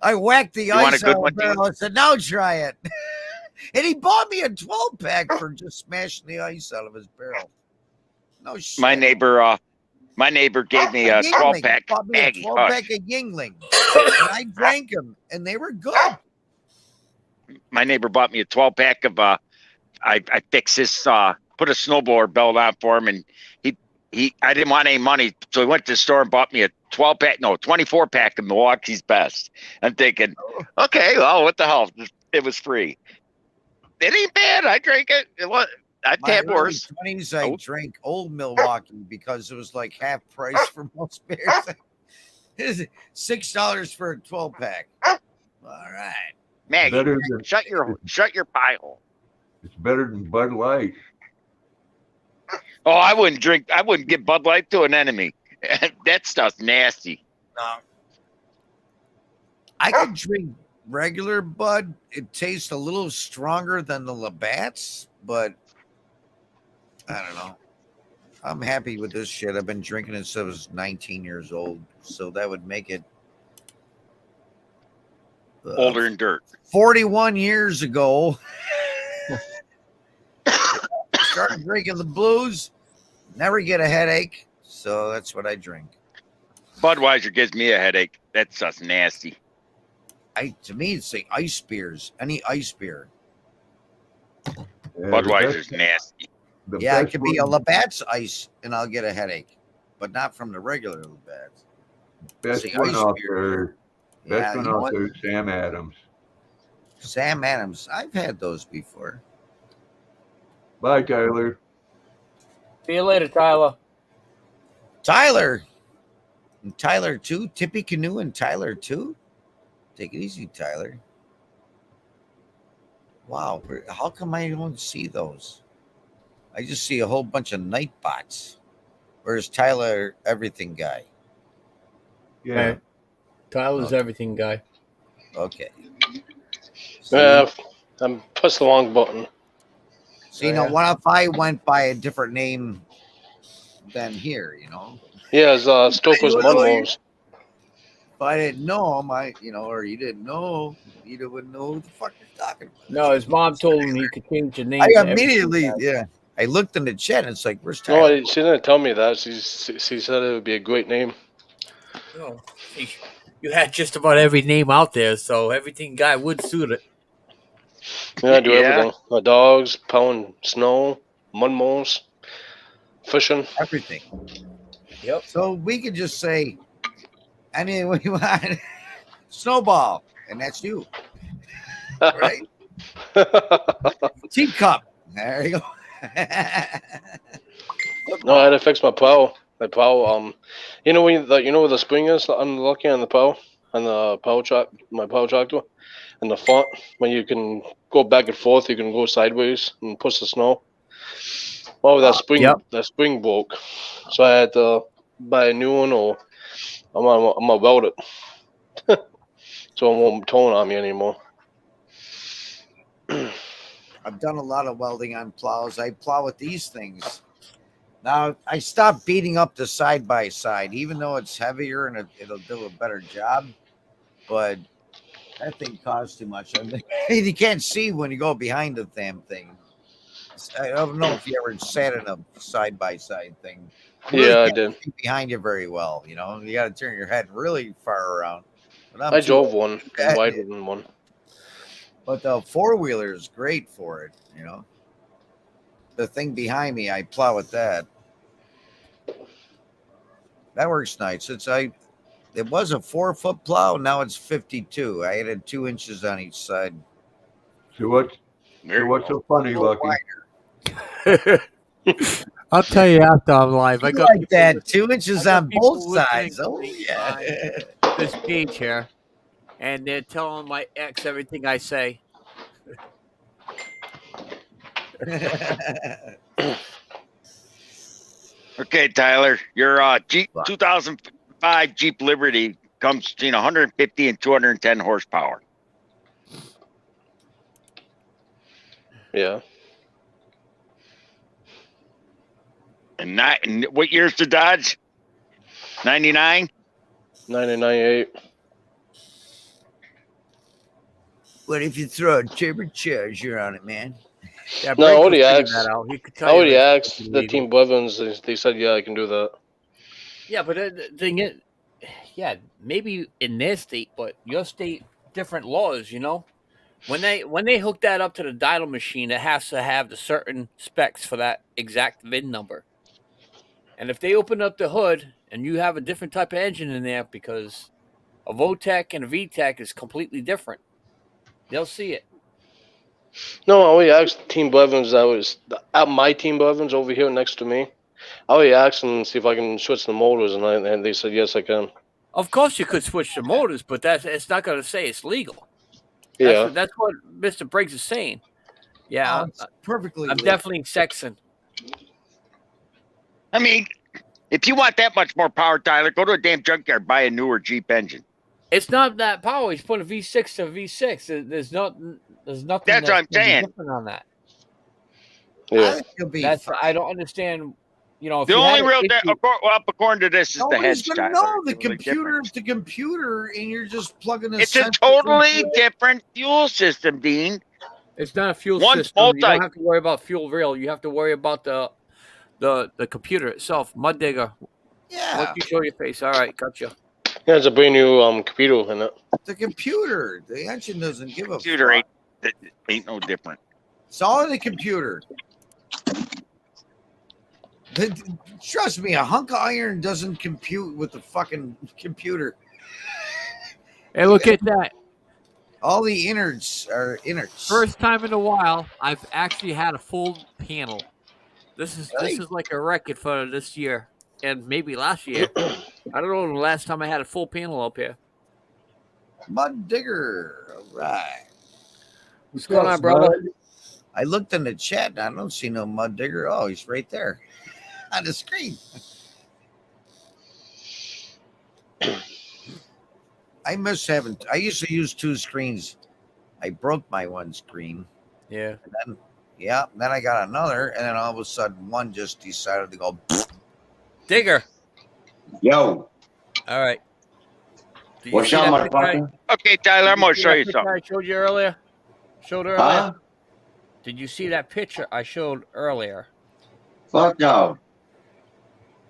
I whacked the want a ice good out of one, the barrel. I said, "Now try it." And he bought me a 12-pack for just smashing the ice out of his barrel. No shit. my neighbor gave me a 12-pack Bought me a Maggie. 12-pack of Yingling. And I drank them, and they were good. My neighbor bought me a 12-pack of I fixed his put a snowblower belt on for him, and he I didn't want any money, so he went to the store and bought me a 24-pack of Milwaukee's Best. I'm thinking, okay, well, what the hell? It was free. It ain't bad. I drank it. I've My had early worse. 20s, I drank Old Milwaukee because it was like half price for most beers. It's $6 for a 12-pack. All right. Maggie, Better than- shut your pie hole. It's better than Bud Light. Oh, I wouldn't give Bud Light to an enemy. That stuff's nasty. I could drink regular Bud. It tastes a little stronger than the Labatt's, but I don't know. I'm happy with this shit. I've been drinking it since I was 19 years old, so that would make it Older than dirt. 41 years ago. Started drinking the blues, never get a headache, so that's what I drink. Budweiser gives me a headache. That stuff's nasty. To me, it's the ice beers. Any ice beer. Budweiser's nasty. Yeah, it could be a Labatt's ice, and I'll get a headache, but not from the regular Labatt's. Best See, one ice out beer. there. Best Yeah, one you know out what? there is Sam Adams. Sam Adams. I've had those before. Bye, Tyler. See you later, Tyler. Tyler. And Tyler too. Tippy Canoe and Tyler too. Take it easy, Tyler. Wow. How come I don't see those? I just see a whole bunch of night bots. Where's Tyler everything guy? Yeah. Hey, Tyler's everything guy. Okay. I'm pressed the wrong button. So, you know, what if I went by a different name than here, you know? Yeah, it's Stoker's Munmos. If I didn't know him, or you didn't know, you wouldn't know who the fuck you're talking about. No, his mom told him he could change the name. I to everything immediately, guy. yeah. I looked in the chat and it's like, where's No, Tyler? she didn't tell me that. She said it would be a great name. Oh, you had just about every name out there, so everything guy would suit it. Yeah, I do Yeah. everything. My dogs, plowing snow, Munmos, fishing. Everything. Yep. So we could just say, what you want? Snowball. And that's you. Right? Teacup. There you go. No, I had to fix my plow. My plow. You know where the spring is? I'm looking on the plow. on the my power tractor, and the front when you can go back and forth, you can go sideways and push the snow. Oh, Yep. that spring broke, so I had to buy a new one, or I'm gonna weld it, so it won't tone on me anymore. I've done a lot of welding on plows. I plow with these things. Now I stopped beating up the side by side, even though it's heavier and it'll do a better job. But that thing costs too much. You can't see when you go behind the damn thing. I don't know if you ever sat in a side by side thing. You really Yeah, I can't did. see behind you very well. You know, you got to turn your head really far around. But I'm I too drove one, bad. wide one. But the four wheeler is great for it. You know, the thing behind me, I plow with that. That works nice. It was a 4-foot plow. Now it's 52. I added 2 inches on each side. So what's There you go. so funny, Little Lucky? wider. I'll tell you after I'm live. I You got like people that? listening- 2 inches I got on people both listening sides. to Oh me yeah. on this page here, and they're telling my ex everything I say. Okay, Tyler, your Jeep 2005 Jeep Liberty comes between 150 and 210 horsepower. Yeah, And what year's the Dodge? 99? 1998. What if you throw a turbocharger on it, man? Yeah, No, I Briggs will already figure asked. that out. He could I tell you already if asked it's the illegal. team Blevins. They said, yeah, I can do that. Yeah, but the thing is, yeah, maybe in their state, but your state, different laws. You know, when they hook that up to the dial machine, it has to have the certain specs for that exact VIN number. And if they open up the hood and you have a different type of engine in there, because a VOTEC and a VTEC is completely different, they'll see it. No, I already asked Team Blevins. That was at my Team Blevins over here next to me. I already asked them to see if I can switch the motors, and they said yes, I can. Of course, you could switch the motors, but it's not going to say it's legal. Yeah. That's what Mr. Briggs is saying. Yeah, Oh, it's perfectly I'm legal. definitely sexing. I mean, if you want that much more power, Tyler, go to a damn junkyard, buy a newer Jeep engine. It's not that power. He's putting a V6 to a V6. There's nothing That's what I'm gonna be saying. different on that. I Yeah. think you'll be That's fine. I don't understand. You know, if The you only had an real, issue, according to this, is the Nobody's heads, gonna Tyler. know the It's really computer different. to computer, and you're just plugging a It's a sensor totally into it. different fuel system, Dean. it's not a fuel One's system. You multi. don't have to worry about fuel rail. You have to worry about the computer itself. Mud digger. Yeah, Once you show your face, all right, gotcha. Yeah, it's a brand new computer in it. the computer. The engine doesn't give a Computer fuck. ain't no different. It's all in the computer. Trust me, a hunk of iron doesn't compute with the fucking computer. Hey, look at that. All the innards are innards. First time in a while, I've actually had a full panel. This is like a record for this year and maybe last year. I don't know the last time I had a full panel up here. Mud digger. All right. What's going on, brother? I looked in the chat and I don't see no mud digger. Oh, he's right there on the screen. I miss having. I used to use 2 screens. I broke my one screen. Yeah. And then I got another, and then all of a sudden one just decided to go. Digger. Yo, All right. Did you what's see up, that picture motherfucker? Okay, Tyler, I'm going to show you picture something. I showed you earlier? Huh? Did you see that picture I showed earlier? Fuck no.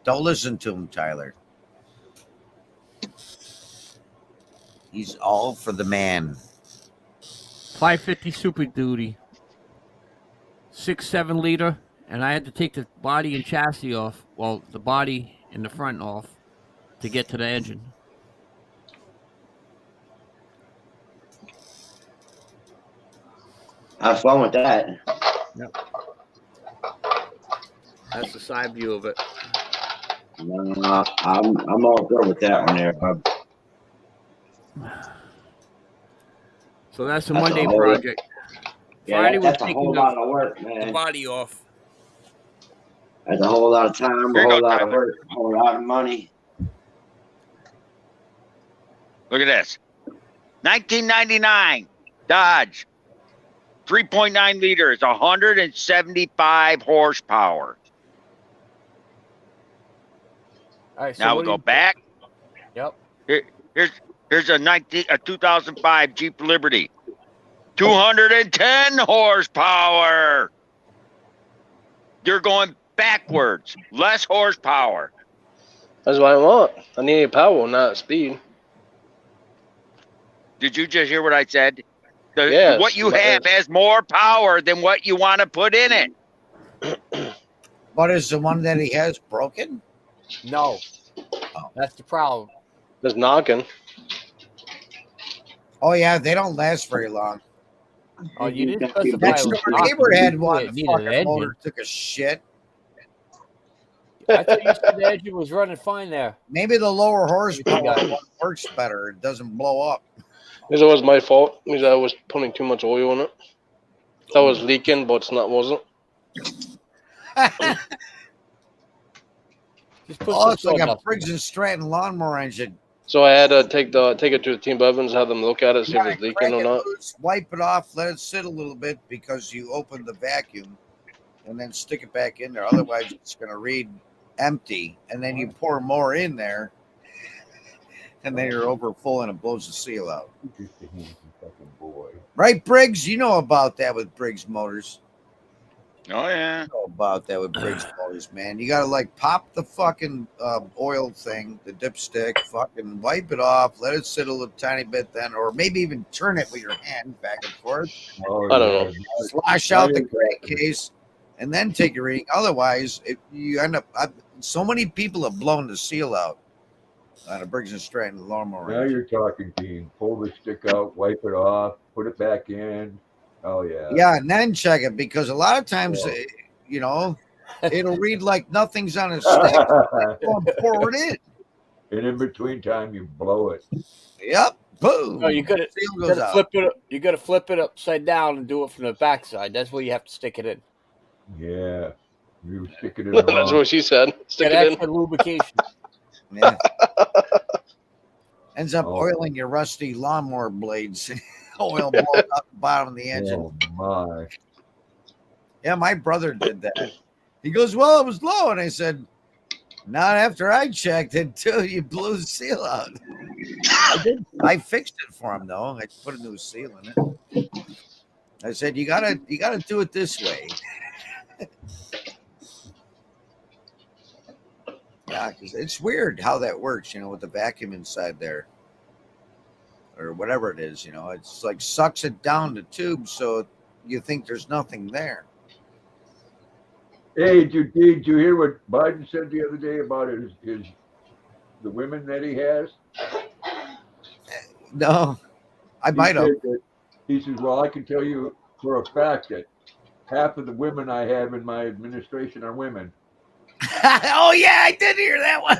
Don't listen to him, Tyler. He's all for the man. 550 Super Duty. 6.7 liter, and I had to take the body and chassis off. Well, the body and the front off to get to the engine. Have fun with that. That's the side view of it. I'm all good with that one there, bub. So that's a That's a Monday whole- project. Yeah, Friday, we're that's a taking whole the lot of work, man. body off. That's a whole lot of time, Here a you whole go, lot of Tyler. work, a whole lot of money. Look at this. 1999 Dodge, 3.9 liters, 175 horsepower. All right. So Now what we do go you? back. Yep. Here's a 2005 Jeep Liberty, 210 horsepower. You're going backwards, less horsepower. That's what I want. I need power, not speed. Did you just hear what I said? Yes, What you but have has more power than what you want to put in it. But is the one that he has broken? No. That's the problem. Just knocking. Oh yeah, they don't last very long. Oh, you didn't Got you specify Next it was door knocking. neighbor had You one. said The it needed an fucking motor engine. took a shit. I thought you said the engine was running fine there. Maybe the lower Everything horsepower got- one works better. It doesn't blow up. Because it was my fault. Because I was putting too much oil in it. That was leaking, but it's not wasn't. Just put Oh, some it's like a sawdust in Briggs it. and Stratton lawnmower engine. So I had to take it to the Team Evans, have them look at it, see if Gotta it's leaking crack or it not. loose, wipe it off, let it sit a little bit because you open the vacuum, and then stick it back in there. Otherwise, it's going to read empty, and then you pour more in there, and then you're over full, and it blows the seal out. Just a handsome fucking boy. Right, Briggs? You know about that with Briggs Motors. Oh yeah. You know about that with Briggs Motors, man. You got to like pop the fucking oil thing, the dipstick, fucking wipe it off, let it sit a little tiny bit then, or maybe even turn it with your hand back and forth. Oh, I don't know. Slosh out the crankcase, and then take a reading. Otherwise, you end up. So many people have blown the seal out on a Briggs and Stratton lawnmower. Now you're talking, Dean. Pull the stick out, wipe it off, put it back in. Oh yeah. Yeah, and then check it because a lot of times, Yeah. you know, it'll read like nothing's on a stick. Go and pour it in. And in between time, you blow it. Yep. Boom. No, you gotta seal goes out. flip it. You gotta flip it upside down and do it from the backside. That's where you have to stick it in. Yeah. You stick it in That's wrong. what she said. Stick Get it in. extra lubrication. Yeah. Ends up Oh. oiling your rusty lawnmower blades. Oil blows out the bottom of the engine. Oh my. Yeah, my brother did that. He goes, well, it was low. And I said, not after I checked until you blew the seal out. I fixed it for him though. I put a new seal in it. I said, you gotta do it this way. Yeah, because it's weird how that works, you know, with the vacuum inside there. Or whatever it is, you know, it's like sucks it down the tube so you think there's nothing there. Hey, did you hear what Biden said the other day about the women that he has? No, I might have. He says, well, I can tell you for a fact that half of the women I have in my administration are women. Oh yeah, I did hear that one.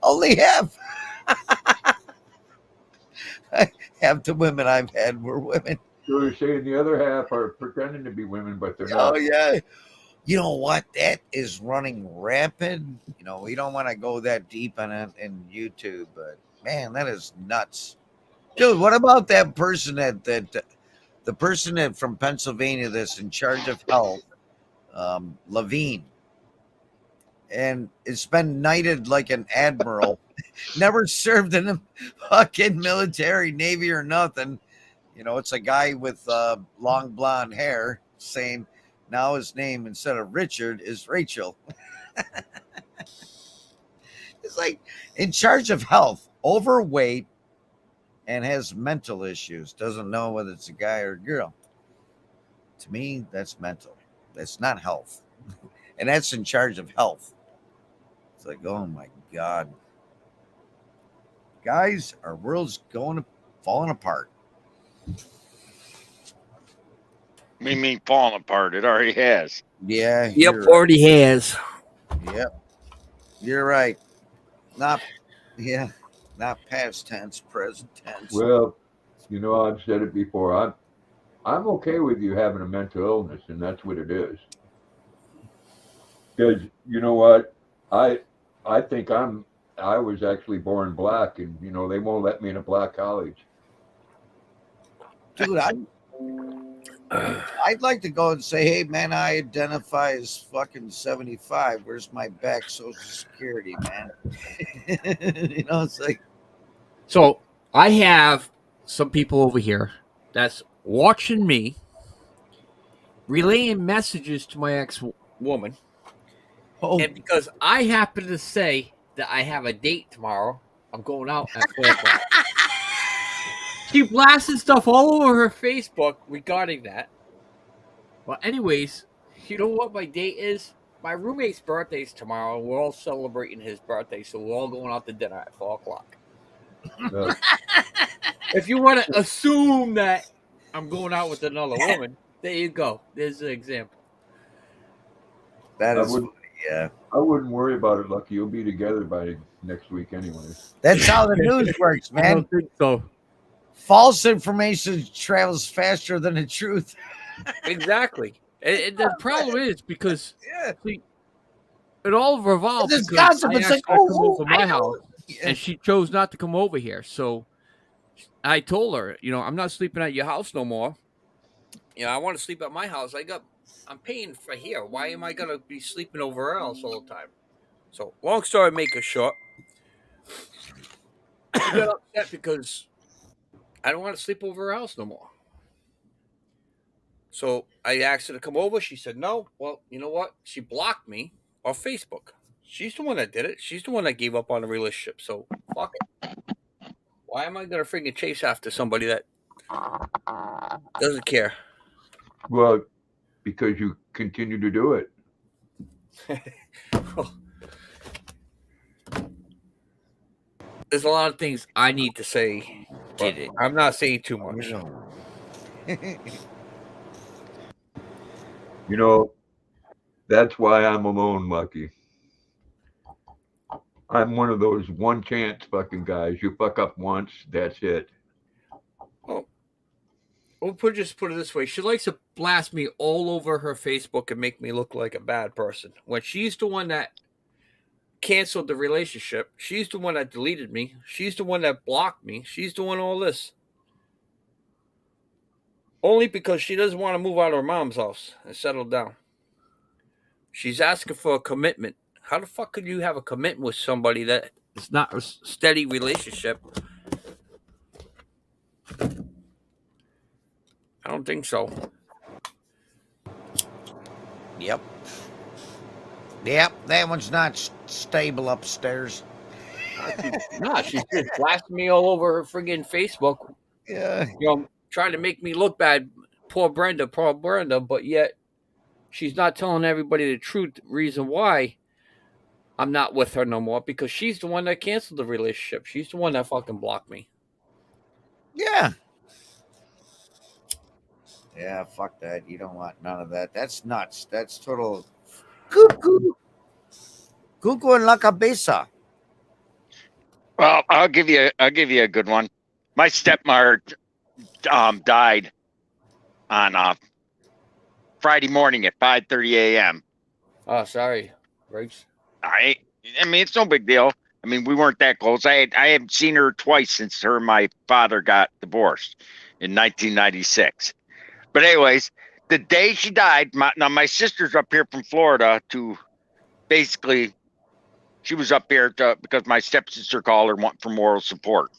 Only half. Half the women I've had were women. So they're saying the other half are pretending to be women, but they're Oh not. yeah. You know what? That is running rapid. You know, we don't want to go that deep on it in YouTube, but man, that is nuts. Dude, what about that person that the person that from Pennsylvania that's in charge of health, Levine, and it's been knighted like an admiral, never served in the fucking military, Navy or nothing. You know, it's a guy with long blonde hair saying now his name instead of Richard is Rachel. It's like in charge of health, overweight, and has mental issues. Doesn't know whether it's a guy or a girl. To me, that's mental. That's not health. And that's in charge of health. It's like, oh my God. Guys, our world's falling apart. We mean falling apart. It already has. Yeah. Yep, You're right. already has. Yep. You're right. Not not past tense, present tense. Well, I've said it before. I'm okay with you having a mental illness, and that's what it is. Because you know what, I think I was actually born black, and they won't let me in a black college. Dude, I'd like to go and say, hey, man, I identify as fucking 75. Where's my back Social Security, man? It's like. So I have some people over here that's watching me, relaying messages to my ex-woman. Oh, And because I happen to say that I have a date tomorrow, I'm going out at 4 o'clock. She blasted stuff all over her Facebook regarding that. Well, anyways, you know what my date is? My roommate's birthday is tomorrow, and we're all celebrating his birthday, so we're all going out to dinner at 4 o'clock. Uh, If you want to assume that I'm going out with another woman, there you go. There's an example. that I is, wouldn't yeah. I wouldn't worry about it, Lucky. You'll be together by next week anyway. That's how the news works, I man. don't think so. False information travels faster than the truth. Exactly. And the problem is because Yeah. see, it all revolved This because gossip, I it's asked like, her to come oh, over I my know. house, Yeah. and she chose not to come over here. So I told her, I'm not sleeping at your house no more. I want to sleep at my house. I'm paying for here. Why am I gonna be sleeping over else all the time? So long story make it short, she got upset because I don't want to sleep over her house no more. So I asked her to come over. She said no. Well, you know what? She blocked me off Facebook. She's the one that did it. She's the one that gave up on the relationship. So fuck it. Why am I gonna freaking chase after somebody that doesn't care? Well, because you continue to do it. There's a lot of things I need to say. I'm not saying too much. That's why I'm alone, Lucky. I'm one of those one chance fucking guys. You fuck up once, that's it. Oh, we'll just put it this way. She likes to blast me all over her Facebook and make me look like a bad person. When she's the one that canceled the relationship, she's the one that deleted me. She's the one that blocked me. She's doing all this. Only because she doesn't want to move out of her mom's house and settle down. She's asking for a commitment. How the fuck could you have a commitment with somebody that is not a steady relationship? I don't think so. Yep. That one's not stable upstairs. Nah, she's just blasting me all over her friggin' Facebook. Yeah. Trying to make me look bad. Poor Brenda, but yet she's not telling everybody the truth reason why I'm not with her no more, because she's the one that canceled the relationship. She's the one that fucking blocked me. Yeah. Yeah, fuck that. You don't want none of that. That's nuts. That's total cuckoo. Cuckoo en la cabeza. Well, I'll give you a good one. My stepmother died on Friday morning at 5:30 a.m. Oh, sorry, Riggs. I mean, it's no big deal. I mean, we weren't that close. I had seen her twice since her and my father got divorced in 1996. But anyways, the day she died, my sister's up here from Florida to basically, she was up here because my stepsister called her for moral support.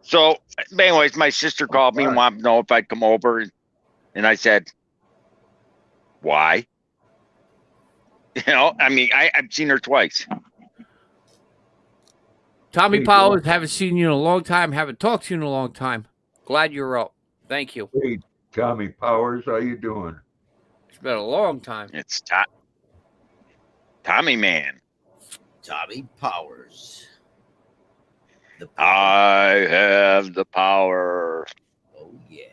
So, anyways, my sister called me and wanted to know if I'd come over, and I said, "Why?" I mean, I've seen her twice. Tommy Hey, Powers, haven't seen you in a long time. Haven't talked to you in a long time. Glad you're up. Thank you. Hey, Tommy Powers, how you doing? It's been a long time. It's Tommy Man. Tommy Powers. I have the power. Oh, yeah.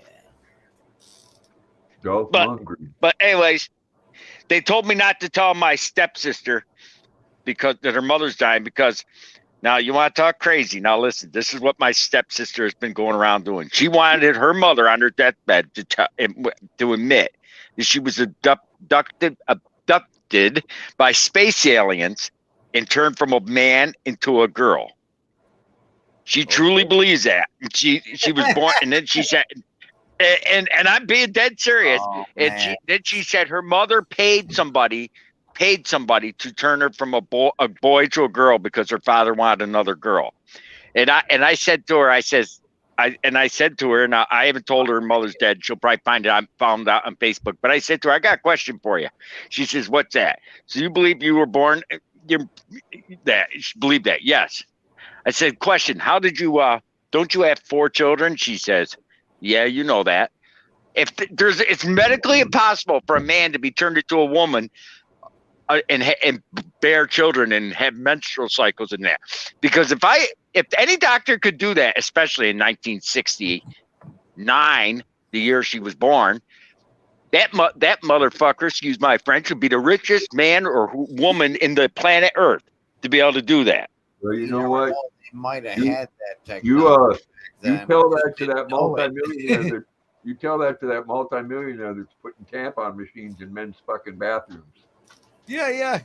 Dolph Lundgren. But anyways, they told me not to tell my stepsister that her mother's dying, because Now, you want to talk crazy. Now, listen, this is what my stepsister has been going around doing. She wanted her mother on her deathbed to admit that she was abducted by space aliens and turned from a man into a girl. She truly believes that. She was born, and then she said, and I'm being dead serious. Oh, And she said her mother paid somebody to turn her from a boy to a girl because her father wanted another girl. And I said to her, I said to her, now I haven't told her mother's dead. She'll probably found out on Facebook. But I said to her, I got a question for you. She says, what's that? So you believe you were born that? She believed that? Yes. I said, question, how did you don't you have 4 children? She says, yeah, you know that. It's medically impossible for a man to be turned into a woman and bear children and have menstrual cycles in that. Because if any doctor could do that, especially in 1969, the year she was born, that motherfucker, excuse my French, would be the richest man or woman in the planet Earth to be able to do that. Well, you know what? They might have had that technology. You tell that to that multimillionaire. You tell that to that multimillionaire that's putting tampon machines in men's fucking bathrooms. Yeah.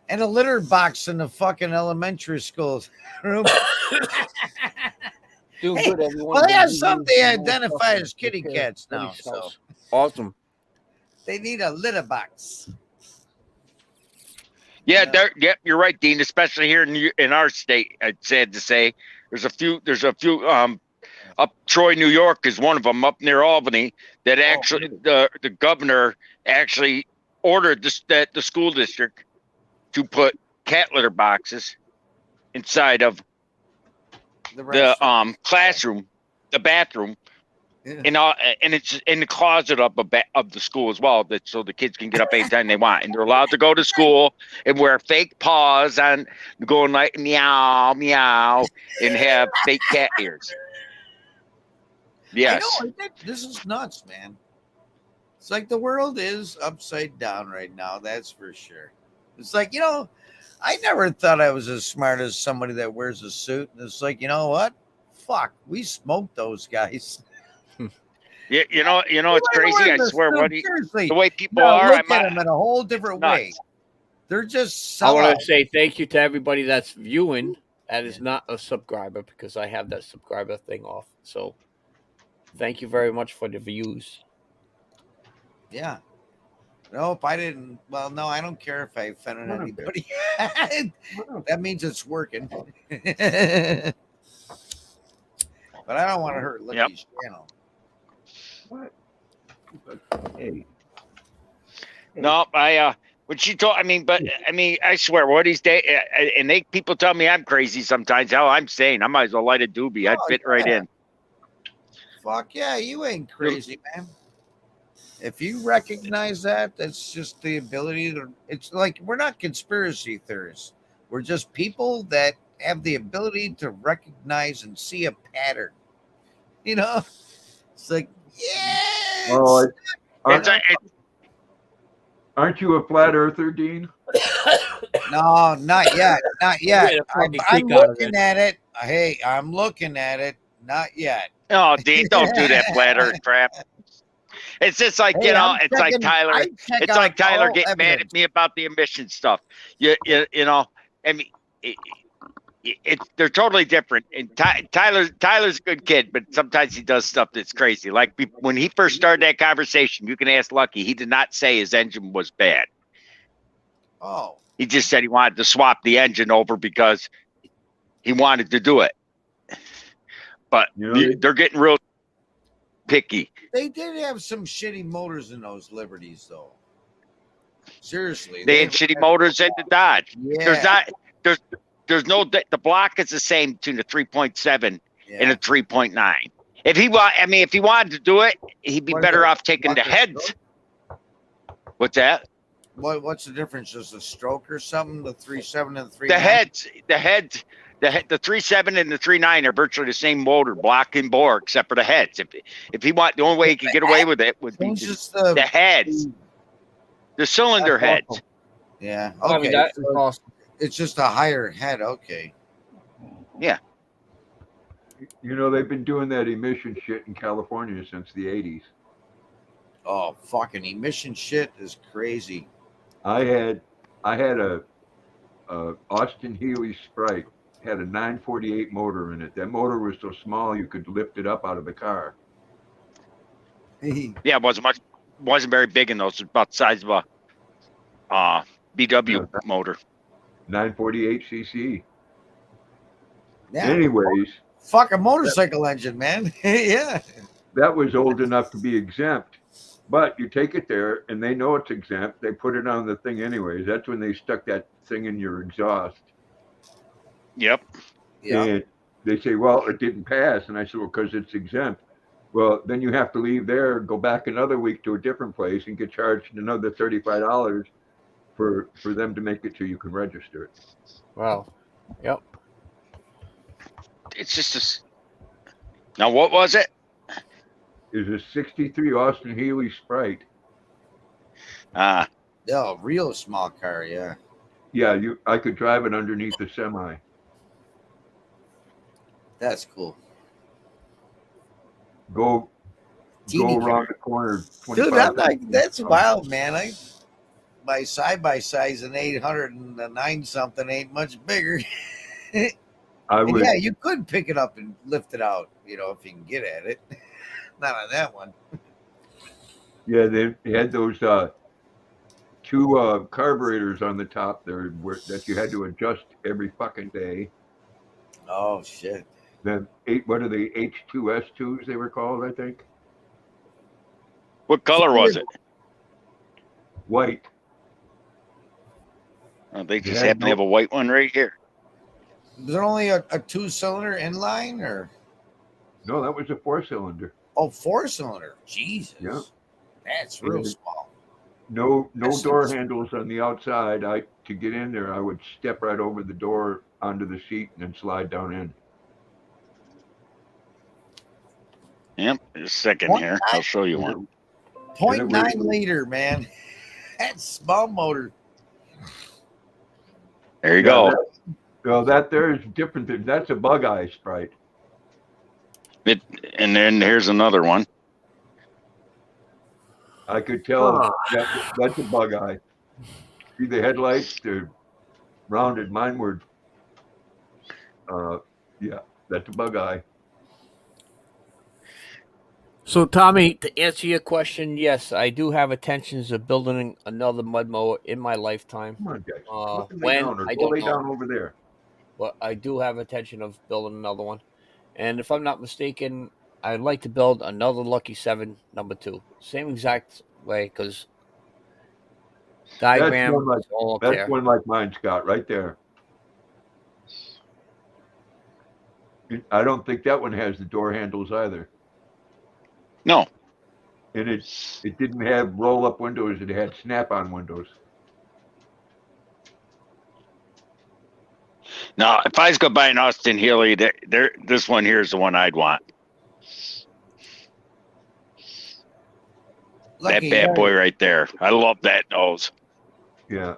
And a litter box in the fucking elementary school room. Doing good, everyone. Well, they have some they identify as kitty cats now. So Awesome. they need a litter box. Yeah, you're right, Dean. Especially here in our state, I'd sad to say, there's a few. Up Troy, New York is one of them. Up near Albany, that actually the governor actually ordered the school district to put cat litter boxes inside of the classroom, the bathroom, and it's in the closet of the school as well, so the kids can get up anytime they want, and they're allowed to go to school and wear fake paws and going like meow meow and have fake cat ears. Yes, I know, this is nuts, man. It's like the world is upside down right now. That's for sure. It's like, I never thought I was as smart as somebody that wears a suit. And it's like, you know what? Fuck, we smoked those guys. Yeah, it's crazy. I swear, the way people are, look at them in a whole different way. They're just. I want to say thank you to everybody that's viewing. That is not a subscriber because I have that subscriber thing off. So, thank you very much for the views. Yeah. Nope, I didn't. Well, no, I don't care if I offended anybody. That means it's working. But I don't want to hurt Licky's channel. What? Hey. No, when she told, I swear, what he's and people tell me I'm crazy sometimes. Hell, I'm saying I might as well light a doobie. I'd fit right in. Fuck yeah, you ain't crazy, man. If you recognize that, that's just the ability to. It's like we're not conspiracy theorists. We're just people that have the ability to recognize and see a pattern. It's like, yeah. Well, aren't you a flat earther, Dean? No, not yet. Not yet. I'm looking at it. Hey, I'm looking at it. Not yet. Oh, Dean, don't do that flat earth crap. It's just like, it's like Tyler. It's like Tyler getting mad at me about the emission stuff. They're totally different. And Tyler's a good kid, but sometimes he does stuff that's crazy. Like when he first started that conversation, you can ask Lucky. He did not say his engine was bad. Oh. He just said he wanted to swap the engine over because he wanted to do it. But they're getting real picky. They did have some shitty motors in those Liberties, though. Seriously, they had shitty motors in the Dodge. Yeah. There's no. The block is the same between the 3.7 and a 3.9. If he wanted to do it, he'd be better off taking the heads. What's that? What's the difference? Just a stroke or something? The 3.7 and the 3.9? The 3.7 and the 3.9 are virtually the same motor, block and bore, except for the heads. If he the only way he could get away with it would be just the heads, the cylinder heads. Yeah. Okay. That's awesome. It's just a higher head. Okay. Yeah. You know, they've been doing that emission shit in California since the 80s. Oh, fucking emission shit is crazy. I had a Austin Healey Sprite, had a 948 motor in it. That motor was so small you could lift it up out of the car. Yeah, it wasn't very big in those. It was about the size of a BW motor. 948 cc. Yeah. Anyways, Fuck a motorcycle engine, man. Yeah. that was old enough to be exempt. But you take it there and they know it's exempt. They put it on the thing anyways. That's when they stuck that thing in your exhaust. Yep. Yeah. And they say, well, it didn't pass. And I said, well, because it's exempt. Well, then you have to leave there, go back another week to a different place and get charged another $35 for them to make it so you can register it. Wow. Yep. It's just now. What was it? Is a 63 Austin Healey Sprite. Yeah, real small car, yeah. Yeah, I could drive it underneath the semi. That's cool. Go Teeny around the corner. Dude, I'm like, that's wild, man. My side by side's an 809 something, ain't much bigger. I would. Yeah, you could pick it up and lift it out, if you can get at it. Not on that one. Yeah, they had those two carburetors on the top there that you had to adjust every fucking day. Oh shit. What are they, H2S2s they were called, I think? What color was it? White. They just happen to have a white one right here. Was there only a 2-cylinder inline or? No, that was a 4-cylinder. Oh, 4-cylinder. Jesus. Yeah. That's real small. No door handles on the outside. To get in there, I would step right over the door onto the seat and then slide down in. Yep. Just a second here. I'll show you one. 0.9 liter, man. That's small motor. There you go. That there is different. That's a Bug Eye Sprite. And then here's another one. I could tell that's a Bug Eye. See the headlights? They're rounded. Mine were, yeah, that's a Bug Eye. So, Tommy, to answer your question, yes, I do have intentions of building another mud mower in my lifetime. Come on, guys. When I don't lay know, down over there. but I do have intention of building another one. And if I'm not mistaken, I'd like to build another Lucky 7 number 2. Same exact way, because diagram is all up there. That's one like mine, Scott, right there. I don't think that one has the door handles either. No. And it didn't have roll-up windows. It had snap-on windows. Now, if I was going to buy an Austin Healey, this one here is the one I'd want. Lucky that bad boy right there. I love that nose. Yeah.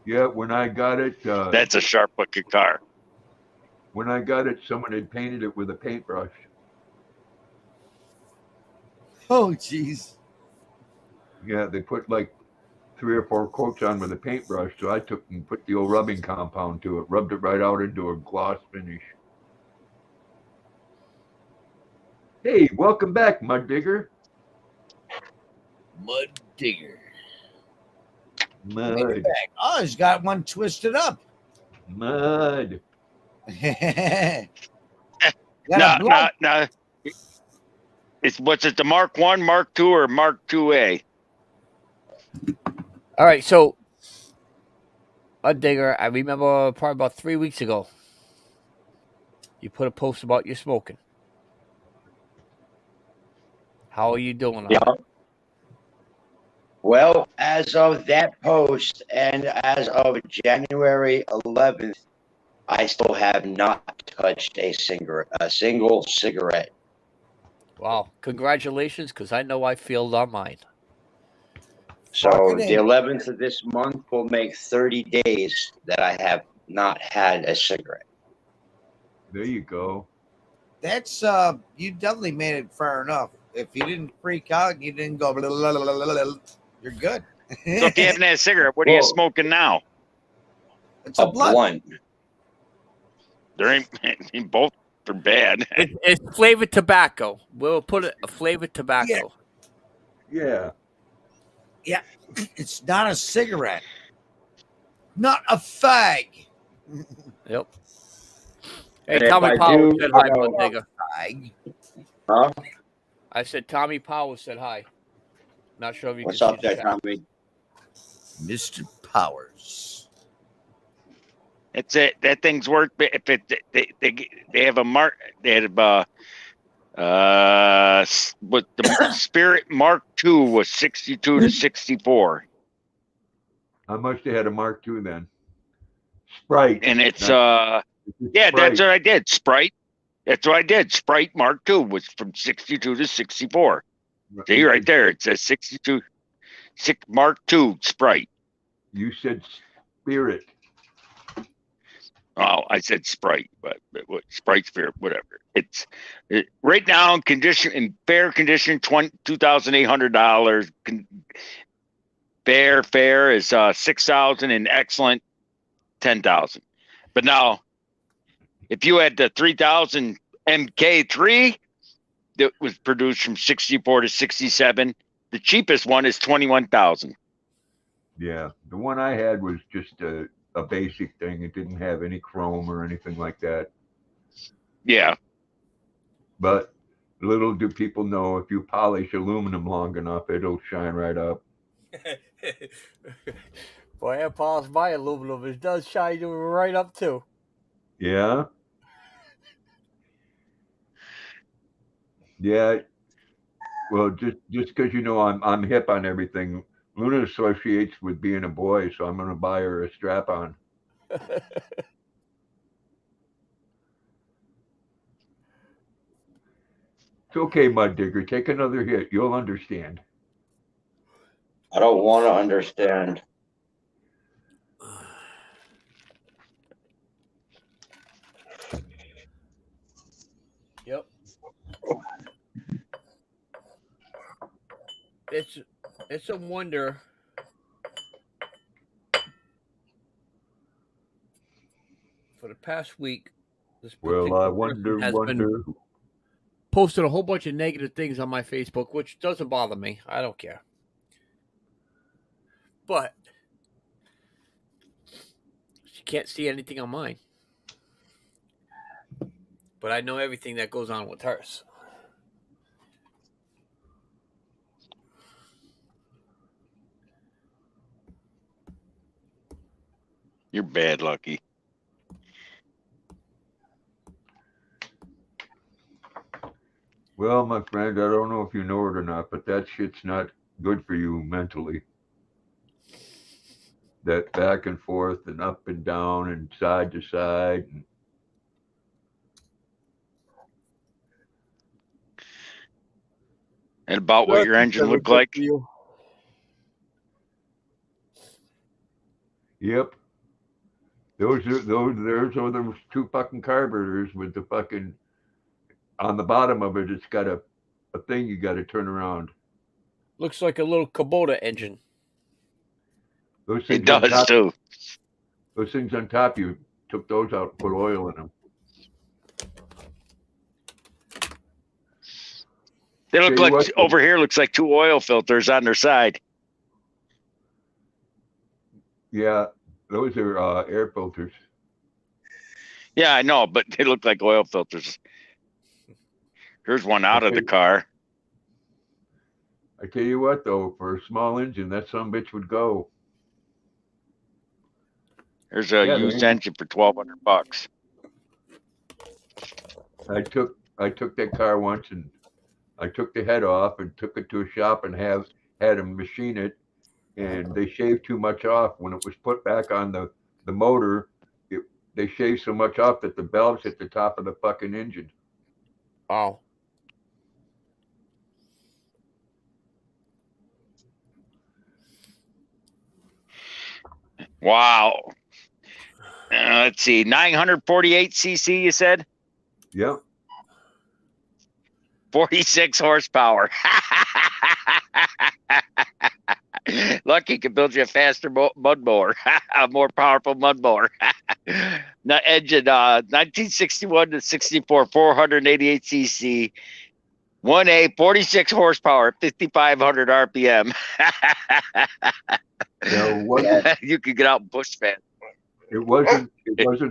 Yeah, when I got it... that's a sharp-looking car. When I got it, someone had painted it with a paintbrush. Oh, jeez. Yeah, they put like 3 or 4 coats on with a paintbrush, so I took and put the old rubbing compound to it, rubbed it right out into a gloss finish. Hey, welcome back, Mud Digger. Mud Digger. Mud. Oh, he's got one twisted up. Mud. No. What's it, the Mark 1, Mark 2, or Mark 2A? All right, so Mud Digger, I remember probably about 3 weeks ago, you put a post about your smoking. How are you doing on it? Well, as of that post and as of January 11th, I still have not touched a single cigarette. Wow, congratulations, because I know I failed on mine. So the 11th of this month will make 30 days that I have not had a cigarette. There you go. That's you definitely made it far enough. If you didn't freak out and you didn't go, blah, blah, blah, blah, blah, you're good. So if you haven't had a cigarette, what are you Well, smoking now? It's A a blunt. blunt. There ain't both are bad. It's flavored tobacco. We'll put it a flavored tobacco. Yeah. It's not a cigarette. Not a fag. Yep. Hey, And if Tommy I Powers do, said hi, you know- Blood Digger. Fag. Huh? I said Tommy Powers said hi. Not sure if you What's can up see the there, chat. Tommy? Mr. Powers. It's it. That thing's work. If they have a mark, they have what the Spirit Mark II was 62 to 64, How much they had a Mark II then? Sprite. and it's Not- yeah, Sprite. that's what I did. Sprite. That's what I did. Sprite Mark II was from 62 to 64. See right there, it says 62, Mark II Sprite. You said Spirit. Oh, I said Sprite, but what Sprite Spirit, whatever. It's right now in fair condition, $2,800. Fair is $6,000, and excellent $10,000. But now, if you had the 3,000 MK3 that was produced from 64 to 67, the cheapest one is 21,000. Yeah. The one I had was just a basic thing. It didn't have any chrome or anything like that. Yeah, But little do people know, if you polish aluminum long enough, it'll shine right up. Boy, I polished my aluminum. It does shine right up too. Yeah. Yeah. Well, just because you know I'm hip on everything, Luna associates with being a boy, so I'm gonna buy her a strap on. It's okay, Mud Digger. Take another hit. You'll understand. I don't want to understand. Yep. It's a wonder. For the past week, this Well, particular I person has been wonder. posted a whole bunch of negative things on my Facebook, which doesn't bother me. I don't care. But she can't see anything on mine. But I know everything that goes on with hers. you're bad lucky. Well, my friend, I don't know if you know it or not, but that shit's not good for you mentally. That back and forth and up and down and side to side. And about what your engine looked like. Yep. There's those two fucking carburetors with the fucking on the bottom of it. It's got a thing you got to turn around. Looks like a little Kubota engine. Those It things on does top, too. those things on top, you took those out and put oil in them. They look Tell you like what, over here looks like two oil filters on their side. Yeah, those are air filters. Yeah, I know, but they look like oil filters. Here's one out of the car. I tell you what, though, for a small engine, that sumbitch would go. There's a Yeah, used engine for $1,200. I took that car once and I took the head off and took it to a shop and had them machine it, and they shaved too much off. When it was put back on the motor, they shaved so much off that the belts hit the top of the fucking engine. Oh. Wow. let's see, 948 cc. You said Yep. 46 horsepower. Lucky could build you a faster mud mower, a more powerful mud mower. Now, engine 1961 to 64, 488 cc, 1A, 46 horsepower, 5,500 RPM. You could get out and push fast. It wasn't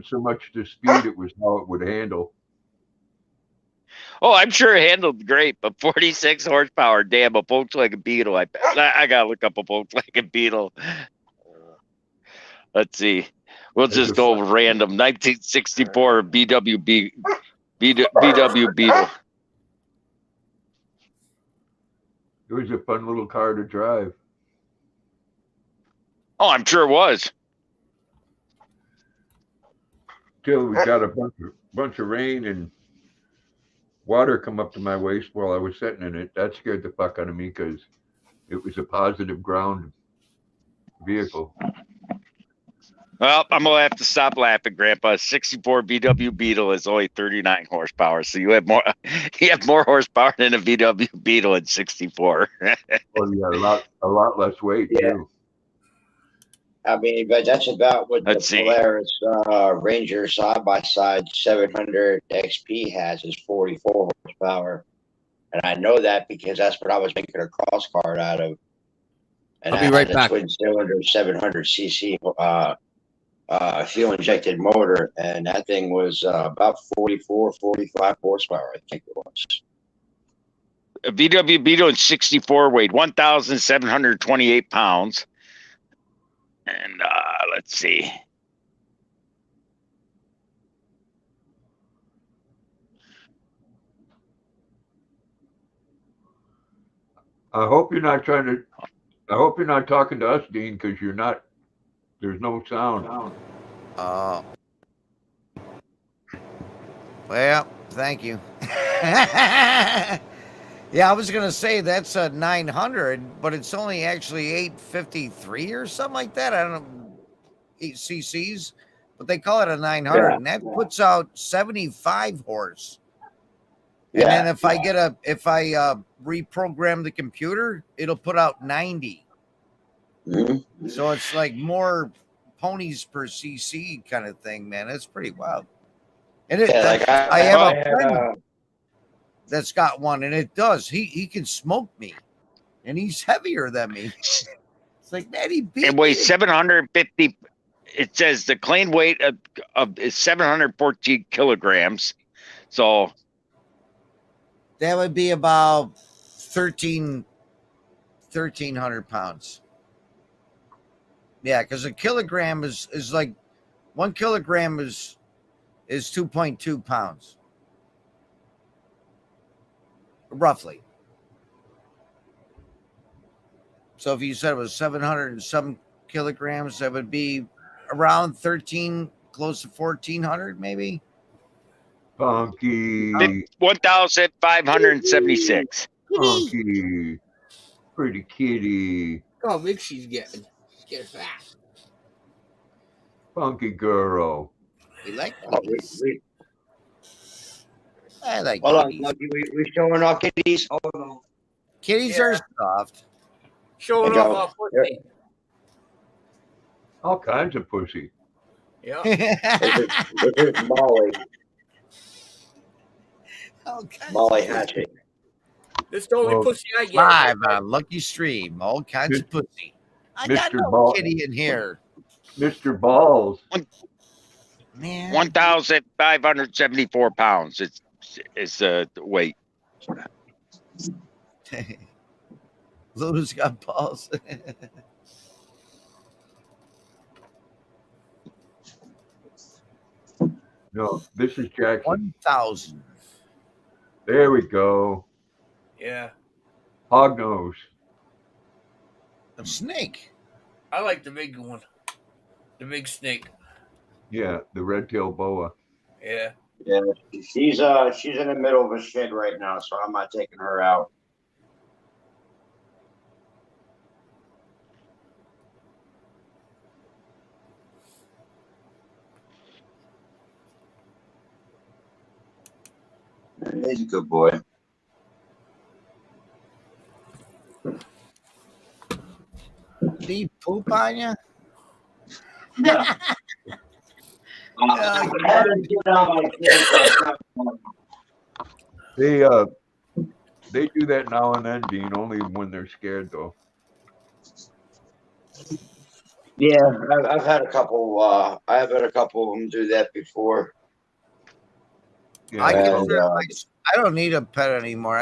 so much the speed, it was how it would handle. Oh, I'm sure it handled great, but 46 horsepower, damn, a Volkswagen Beetle. I gotta look up a Volkswagen Beetle. Let's see. We'll just go random. 1964 VW Beetle. It was a fun little car to drive. Oh, I'm sure it was. Till we got a bunch of rain and water come up to my waist while I was sitting in it. That scared the fuck out of me because it was a positive ground vehicle. Well, I'm gonna have to stop laughing, Grandpa. 64 VW Beetle is only 39 horsepower, so you have more. You have more horsepower than a VW Beetle in 64. Oh yeah, a lot less weight too. I mean, but that's about what Let's the see. Polaris Ranger side-by-side 700 XP has is 44 horsepower. And I know that because that's what I was making a cross card out of. And I'll be right back. Twin cylinder 700 cc fuel injected motor. And that thing was about 44, 45 horsepower, I think it was. A VW Beetle in 64 weighed 1,728 pounds. And let's see. I hope you're not talking to us, Dean, because you're not. There's no sound. Well, thank you. Yeah, I was gonna say that's a 900, but it's only actually 853 or something like that. I don't know, 8 cc's, but they call it a 900, and that puts out 75 horse. And then if I reprogram the computer, it'll put out 90. Mm-hmm. So it's like more ponies per cc kind of thing, man. It's pretty wild. And I have a friend that's got one, and it does. He can smoke me, and he's heavier than me. It's like, man, he beat It weighs 750. It says the clean weight of is 714 kilograms. So that would be about 1,300 pounds. Yeah, because a kilogram is like 1 kilogram is 2.2 pounds. Roughly. So if you said it was 700 and some kilograms, that would be around 13, close to 1,400 maybe. Funky. 1,576. Funky. Pretty kitty. Look how big she's getting. She's getting fat. Funky girl. We like kitties. I like Hold kitties. on, we showing off kitties. Hold on. Kitties are soft. Showing off our pussy. All kinds of pussy. Yeah. This is Molly. Molly Hatchet. This is the only pussy I get. Live on Lucky Stream. All kinds of pussy. I got Mr. no Ball. kitty in here. Mr. Balls. Man. 1,574 pounds. It's the weight. Lulu's got balls. No, this is Jackson. 1,000. There we go. Yeah. Hog nose. A snake. I like the big one. The big snake. Yeah, the red-tailed boa. Yeah. Yeah, she's in the middle of a shed right now, so I'm not taking her out. He's a good boy. Did he poop on you? I haven't given out my kids. They do that now and then, Dean. Only when they're scared, though. Yeah, I've had a couple. I've had a couple of them do that before. Yeah, I And, consider I don't need a pet anymore.